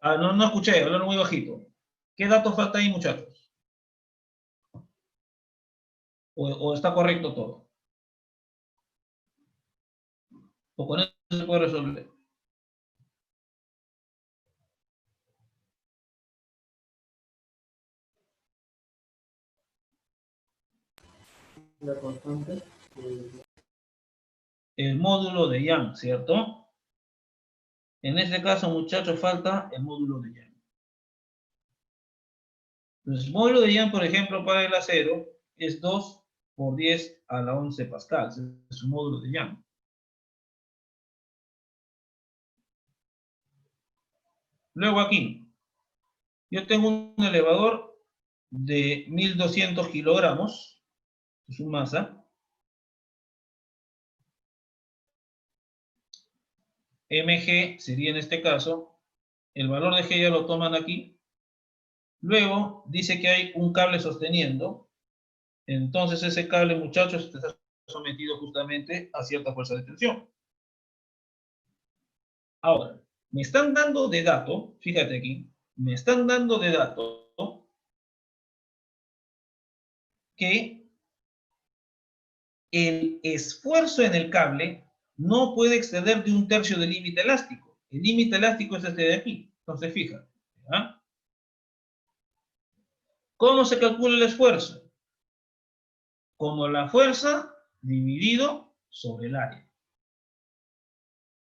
Ah, no escuché, hablaron muy bajito. ¿Qué datos falta ahí, muchachos? ¿O está correcto todo? ¿O con eso se puede resolver? La constante de... El módulo de Young, ¿cierto? En este caso, muchachos, falta el módulo de Young. Entonces, el módulo de Young, por ejemplo, para el acero, es 2 por 10 a la 11 pascal. Es su módulo de Young. Luego aquí, yo tengo un elevador de 1200 kilogramos, es su masa. Mg sería en este caso, el valor de G ya lo toman aquí. Luego dice que hay un cable sosteniendo, entonces ese cable, muchachos, está sometido justamente a cierta fuerza de tensión. Ahora, me están dando de dato, fíjate aquí, me están dando de dato que el esfuerzo en el cable no puede exceder de 1/3 del límite elástico. El límite elástico es este de aquí. Entonces, fíjate. ¿Ya? ¿Cómo se calcula el esfuerzo? Como la fuerza dividido sobre el área.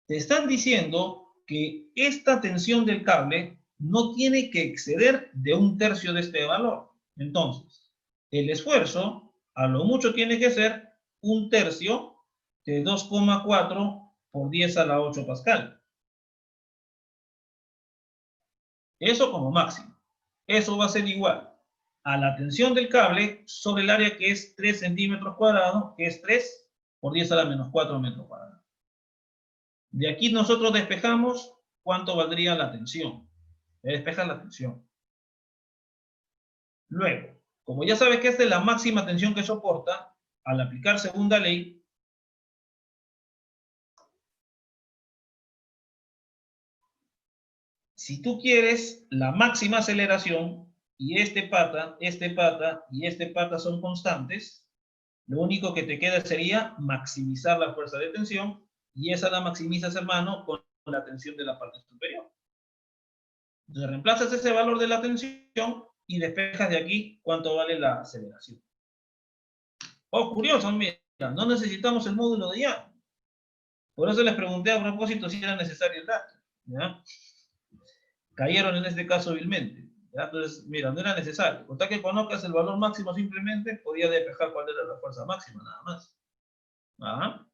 Te están diciendo que esta tensión del cable no tiene que exceder de 1/3 de este valor. Entonces, el esfuerzo a lo mucho tiene que ser 1/3 de 2,4 por 10 a la 8 pascal. Eso como máximo. Eso va a ser igual a la tensión del cable sobre el área que es 3 centímetros cuadrados, que es 3 por 10 a la menos 4 metros cuadrados. De aquí nosotros despejamos cuánto valdría la tensión. Despeja la tensión. Luego, como ya sabes que esta es la máxima tensión que soporta, al aplicar segunda ley, si tú quieres la máxima aceleración, y este pata y este pata son constantes, lo único que te queda sería maximizar la fuerza de tensión, y esa la maximizas, hermano, con la tensión de la parte superior. Entonces reemplazas ese valor de la tensión y despejas de aquí cuánto vale la aceleración. Oh, curioso, mira, no necesitamos el módulo de Young. Por eso les pregunté a propósito si era necesario el dato. ¿Ya? Cayeron en este caso vilmente. ¿Ya? Entonces, mira, no era necesario. Con tal que conozcas el valor máximo simplemente, podía despejar cuál era la fuerza máxima, nada más. ¿Ah?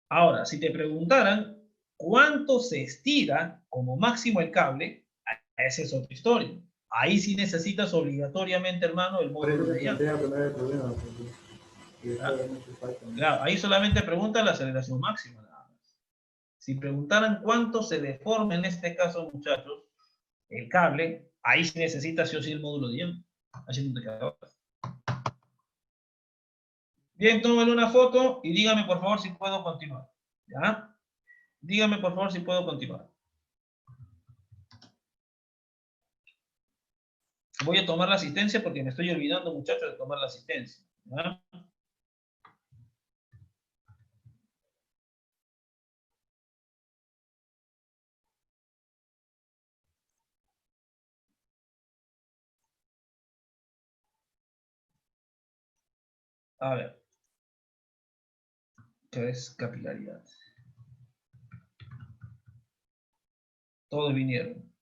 Ahora, si te preguntaran cuánto se estira como máximo el cable, esa es otra historia. Ahí sí necesitas obligatoriamente, hermano, el Por eso módulo te de Young. plantea primero el problema. Porque obviamente falta, ¿no? Claro, ahí solamente pregunta la aceleración máxima, nada más. Si preguntaran cuánto se deforma en este caso, muchachos, el cable, ahí sí necesitas sí o sí el módulo de Young. Así no te queda otra. Bien, tómale una foto y dígame por favor si puedo continuar. ¿Ya? Dígame por favor si puedo continuar. Voy a tomar la asistencia porque me estoy olvidando, muchachos, de tomar la asistencia. ¿Ya? A ver. ¿Qué es capilaridad? Todos vinieron.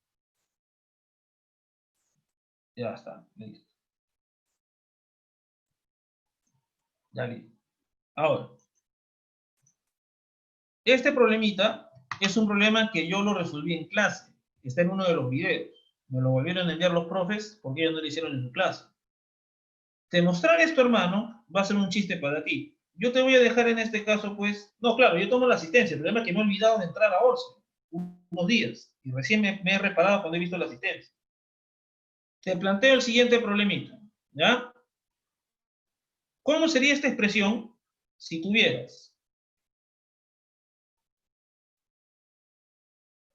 Ya está, listo. Ya listo. Ahora, este problemita es un problema que yo lo resolví en clase. Está en uno de los videos. Me lo volvieron a enviar los profes porque ellos no lo hicieron en su clase. Demostrar esto, hermano, va a ser un chiste para ti. Yo te voy a dejar en este caso, pues... No, claro, yo tomo la asistencia. El problema es que me he olvidado de entrar a Orce unos días. Y recién me he reparado cuando he visto la asistencia. Te planteo el siguiente problemita. ¿Ya? ¿Cómo sería esta expresión si tuvieras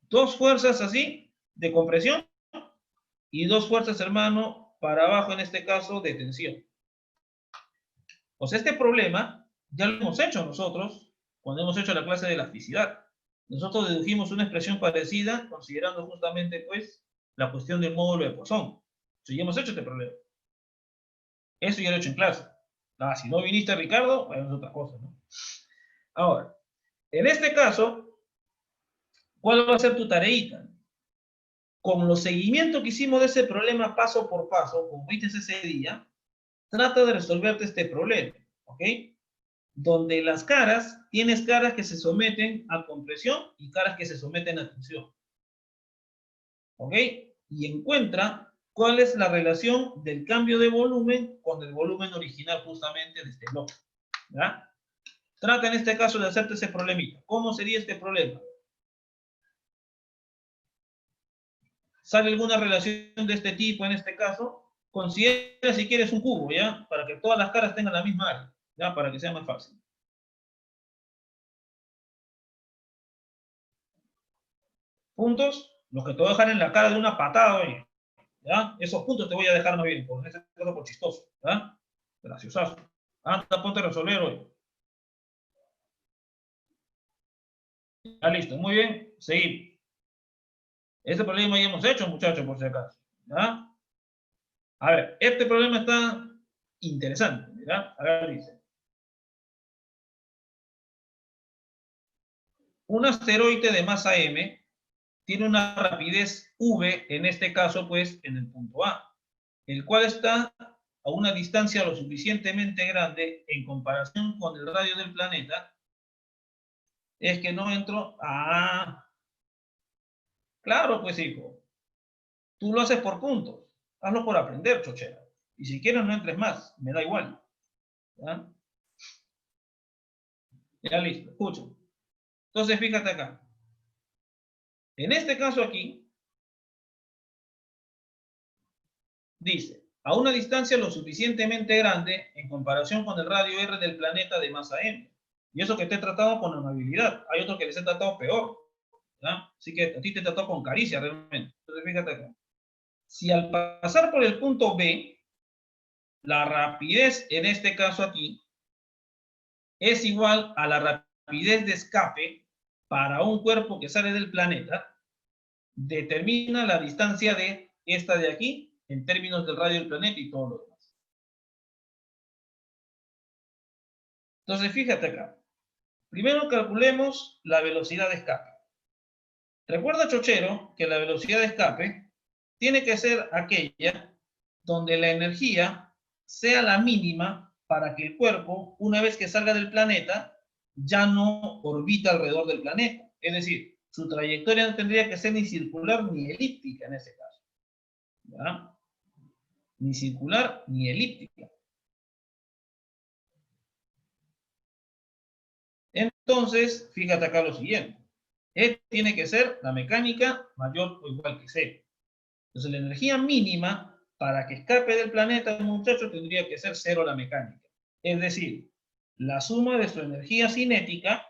dos fuerzas así, de compresión, y dos fuerzas, hermano, para abajo, en este caso, de tensión? O sea, este problema ya lo hemos hecho nosotros cuando hemos hecho la clase de elasticidad. Nosotros dedujimos una expresión parecida considerando justamente, pues, la cuestión del módulo de Poisson. Entonces, ya hemos hecho este problema. Eso ya lo he hecho en clase. Ah, si no viniste, Ricardo, bueno, es otra cosa, ¿no? Ahora, en este caso, ¿cuál va a ser tu tareita? Con los seguimientos que hicimos de ese problema paso por paso, como viste ese día, trata de resolverte este problema, ¿ok? Donde las caras, tienes caras que se someten a compresión y caras que se someten a tensión, ¿ok? Y encuentra cuál es la relación del cambio de volumen con el volumen original justamente de este bloque, ¿ya? Trata en este caso de hacerte ese problemita. ¿Cómo sería este problema? ¿Sale alguna relación de este tipo en este caso? Considera si quieres un cubo, ¿ya? Para que todas las caras tengan la misma área, ¿ya? Para que sea más fácil. Puntos, los que te voy a dejar en la cara de una patada, oye, ¿ya? Esos puntos te voy a dejar más bien, por este caso por chistoso, ¿ya? Graciosazo. Anda, ponte a resolver hoy. Ya listo, muy bien, seguimos. Este problema ya hemos hecho, muchachos, por si acaso, ¿ya? A ver, este problema está interesante, ¿ya? A ver, dice. Un asteroide de masa m tiene una rapidez v, en este caso, pues, en el punto A, el cual está a una distancia lo suficientemente grande en comparación con el radio del planeta, es que no entro. Ah, claro, pues hijo. Tú lo haces por puntos. Hazlo por aprender, chochera. Y si quieres no entres más, me da igual. ¿Ya? Ya listo, escucha. Entonces fíjate acá. En este caso aquí, dice, a una distancia lo suficientemente grande en comparación con el radio R del planeta de masa M. Y eso que te he tratado con amabilidad. Hay otros que les he tratado peor. ¿Ya? Así que a ti te he tratado con caricia realmente. Entonces fíjate acá. Si al pasar por el punto B, la rapidez en este caso aquí es igual a la rapidez de escape para un cuerpo que sale del planeta, determina la distancia de esta de aquí en términos del radio del planeta y todo lo demás. Entonces, fíjate acá. Primero calculemos la velocidad de escape. Recuerda, chochero, que la velocidad de escape tiene que ser aquella donde la energía sea la mínima para que el cuerpo, una vez que salga del planeta, ya no orbita alrededor del planeta. Es decir, su trayectoria no tendría que ser ni circular ni elíptica en ese caso. ¿Ya? Ni circular ni elíptica. Entonces, fíjate acá lo siguiente. E tiene que ser la mecánica mayor o igual que cero. Entonces, la energía mínima para que escape del planeta, muchacho, tendría que ser cero la mecánica. Es decir, la suma de su energía cinética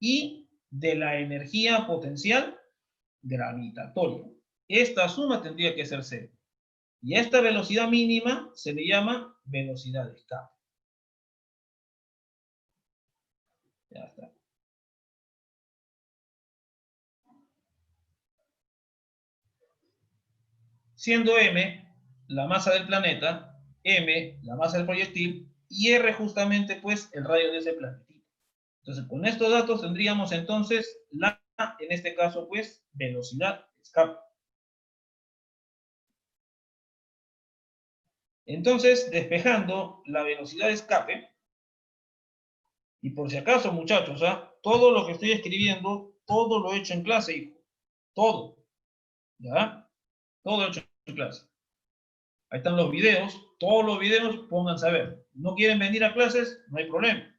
y de la energía potencial gravitatoria. Esta suma tendría que ser cero. Y a esta velocidad mínima se le llama velocidad de escape. Ya está. Siendo m la masa del planeta, m la masa del proyectil y r justamente pues el radio de ese planetito. Entonces con estos datos tendríamos entonces la, en este caso pues, velocidad de escape. Entonces, despejando la velocidad de escape, y por si acaso muchachos, todo lo que estoy escribiendo, todo lo he hecho en clase, hijo. Todo. ¿Ya? Todo lo he hecho en clase. Ahí están los videos, todos los videos, pónganse a ver. ¿No quieren venir a clases? No hay problema.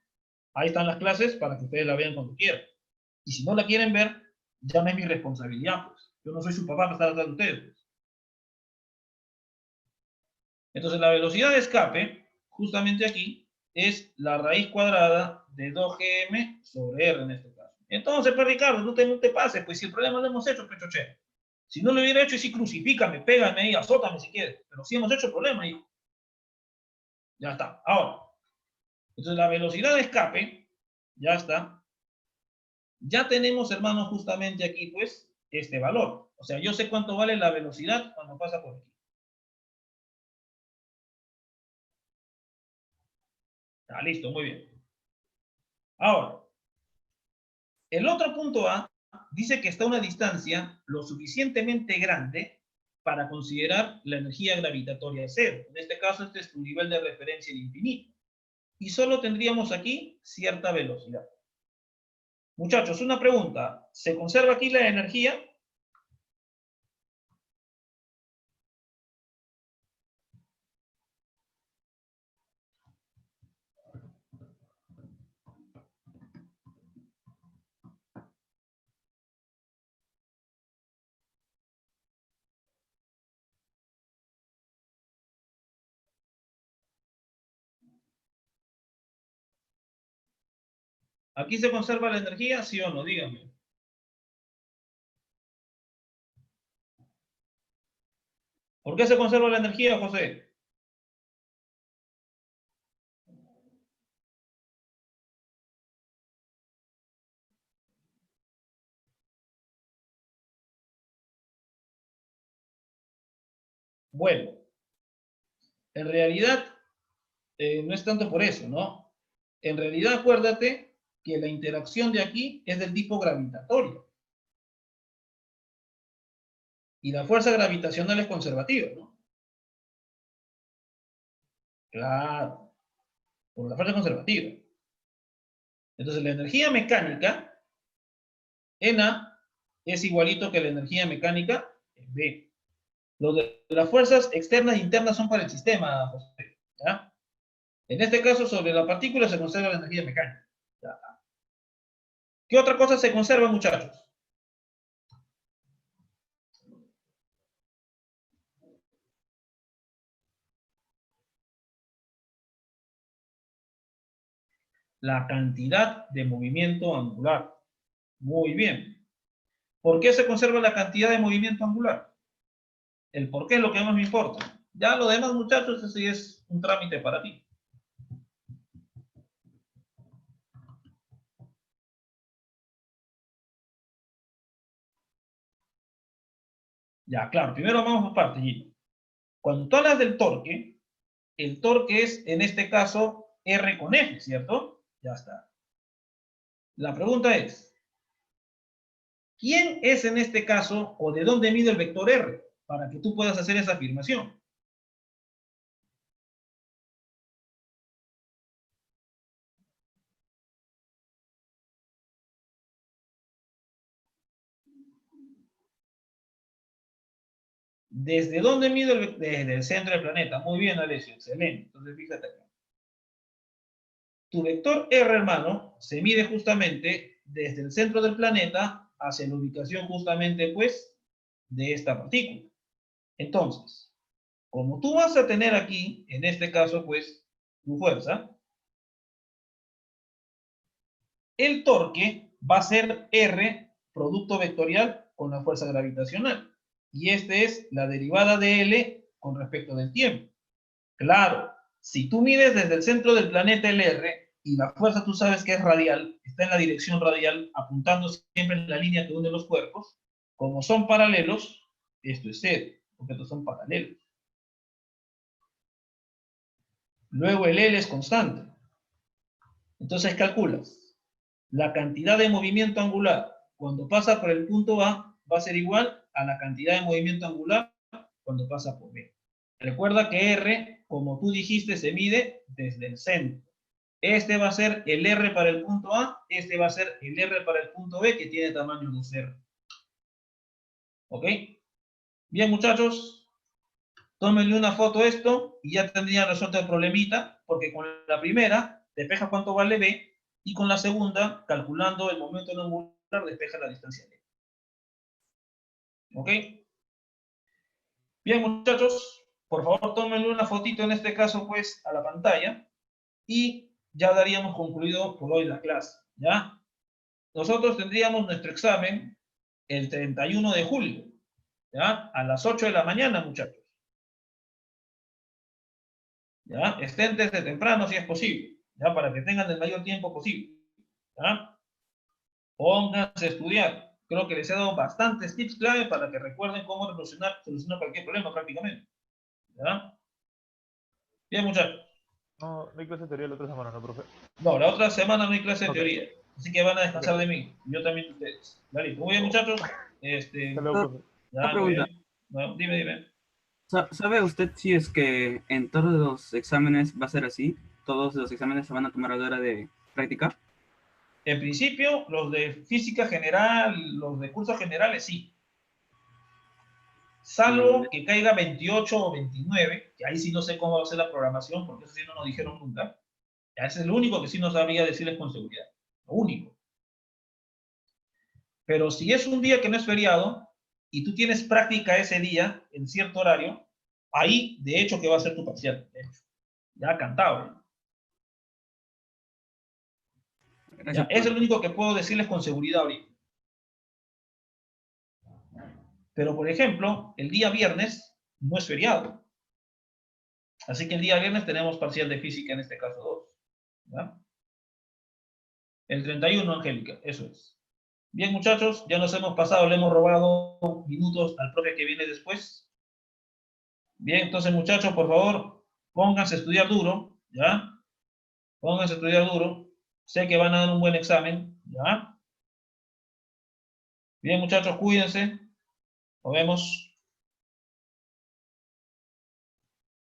Ahí están las clases para que ustedes la vean cuando quieran. Y si no la quieren ver, ya no es mi responsabilidad, pues. Yo no soy su papá para estar atrás de ustedes, pues. Entonces, la velocidad de escape, justamente aquí, es la raíz cuadrada de 2gm sobre r en este caso. Entonces, pues Ricardo, no te pases, pues si el problema lo hemos hecho, pechoche. Si no lo hubiera hecho, sí crucifícame, pégame ahí, azótame si quieres. Pero sí hemos hecho el problema, hijo. Ya está. Ahora, entonces la velocidad de escape, ya está. Ya tenemos, hermanos, justamente aquí, pues, este valor. O sea, yo sé cuánto vale la velocidad cuando pasa por aquí. Ah, listo, muy bien. Ahora, el otro punto A dice que está a una distancia lo suficientemente grande para considerar la energía gravitatoria cero. En este caso, este es tu nivel de referencia el infinito. Y solo tendríamos aquí cierta velocidad. Muchachos, una pregunta. ¿Se conserva aquí la energía? ¿Aquí se conserva la energía? ¿Sí o no? Díganme. ¿Por qué se conserva la energía, José? Bueno, en realidad no es tanto por eso, ¿no? En realidad acuérdate que la interacción de aquí es del tipo gravitatorio. Y la fuerza gravitacional es conservativa, ¿no? Claro, por la fuerza conservativa. Entonces, la energía mecánica en A es igualito que la energía mecánica en B. Las fuerzas externas e internas son para el sistema, José, ¿ya? En este caso, sobre la partícula se conserva la energía mecánica. ¿Ya? ¿Qué otra cosa se conserva, muchachos? La cantidad de movimiento angular. Muy bien. ¿Por qué se conserva la cantidad de movimiento angular? El por qué es lo que más me importa. Ya lo demás, muchachos, eso sí es un trámite para ti. Ya, claro, primero vamos por partes, Gino. Cuando tú hablas del torque, el torque es, en este caso, R con F, ¿cierto? Ya está. La pregunta es, ¿quién es en este caso o de dónde mide el vector R? Para que tú puedas hacer esa afirmación. ¿Desde dónde mide el vector? Desde el centro del planeta. Muy bien, Alessio, excelente. Entonces, fíjate acá. Tu vector R, hermano, se mide justamente desde el centro del planeta hacia la ubicación justamente, pues, de esta partícula. Entonces, como tú vas a tener aquí, en este caso, pues, tu fuerza, el torque va a ser R, producto vectorial con la fuerza gravitacional. Y esta es la derivada de L con respecto del tiempo. Claro, si tú mides desde el centro del planeta el R, y la fuerza tú sabes que es radial, está en la dirección radial, apuntando siempre en la línea que une los cuerpos, como son paralelos, esto es cero, porque estos son paralelos. Luego el L es constante. Entonces calculas, la cantidad de movimiento angular cuando pasa por el punto A va a ser igual a la cantidad de movimiento angular cuando pasa por B. Recuerda que R, como tú dijiste, se mide desde el centro. Este va a ser el R para el punto A, este va a ser el R para el punto B, que tiene tamaño 2R. ¿Ok? Bien, muchachos, tómenle una foto a esto y ya tendrían resuelto el problemita, porque con la primera despeja cuánto vale B, y con la segunda, calculando el momento angular, despeja la distancia D. ¿Ok? Bien, muchachos, por favor tómenle una fotito en este caso, pues, a la pantalla, y ya daríamos concluido por hoy la clase, ¿ya? Nosotros tendríamos nuestro examen el 31 de julio, ¿ya? A las 8 de la mañana, muchachos. ¿Ya? Estén desde temprano si es posible, ¿ya? Para que tengan el mayor tiempo posible, ¿ya? Pónganse a estudiar. Creo que les he dado bastantes tips clave para que recuerden cómo solucionar cualquier problema prácticamente, ¿ya? Bien, muchachos. No, no hay clase de teoría la otra semana, ¿no, profe? No, la otra semana no hay clase de Ok. teoría, así que van a descansar de mí. Yo también de ustedes. Vale, muy bien, muchachos. Hasta luego, profe. Ya, Una muy pregunta. bien. Bueno, dime. ¿Sabe usted si es que en todos los exámenes va a ser así? ¿Todos los exámenes se van a tomar a la hora de práctica? En principio, los de física general, los de cursos generales, sí. Salvo que caiga 28 o 29, que ahí sí no sé cómo va a ser la programación, porque eso sí no nos dijeron nunca. Ya ese es lo único que sí no sabría decirles con seguridad. Lo único. Pero si es un día que no es feriado, y tú tienes práctica ese día, en cierto horario, ahí, de hecho, que va a ser tu parcial. De hecho. Ya cantado. Ya, eso es lo único que puedo decirles con seguridad ahorita. Pero, por ejemplo, el día viernes no es feriado. Así que el día viernes tenemos parcial de física, en este caso 2. ¿Ya? El 31, Angélica, eso es. Bien, muchachos, ya nos hemos pasado, le hemos robado minutos al profe que viene después. Bien, entonces, muchachos, por favor, pónganse a estudiar duro, ¿ya? Pónganse a estudiar duro. Sé que van a dar un buen examen, ¿ya? Bien, muchachos, cuídense. Nos vemos.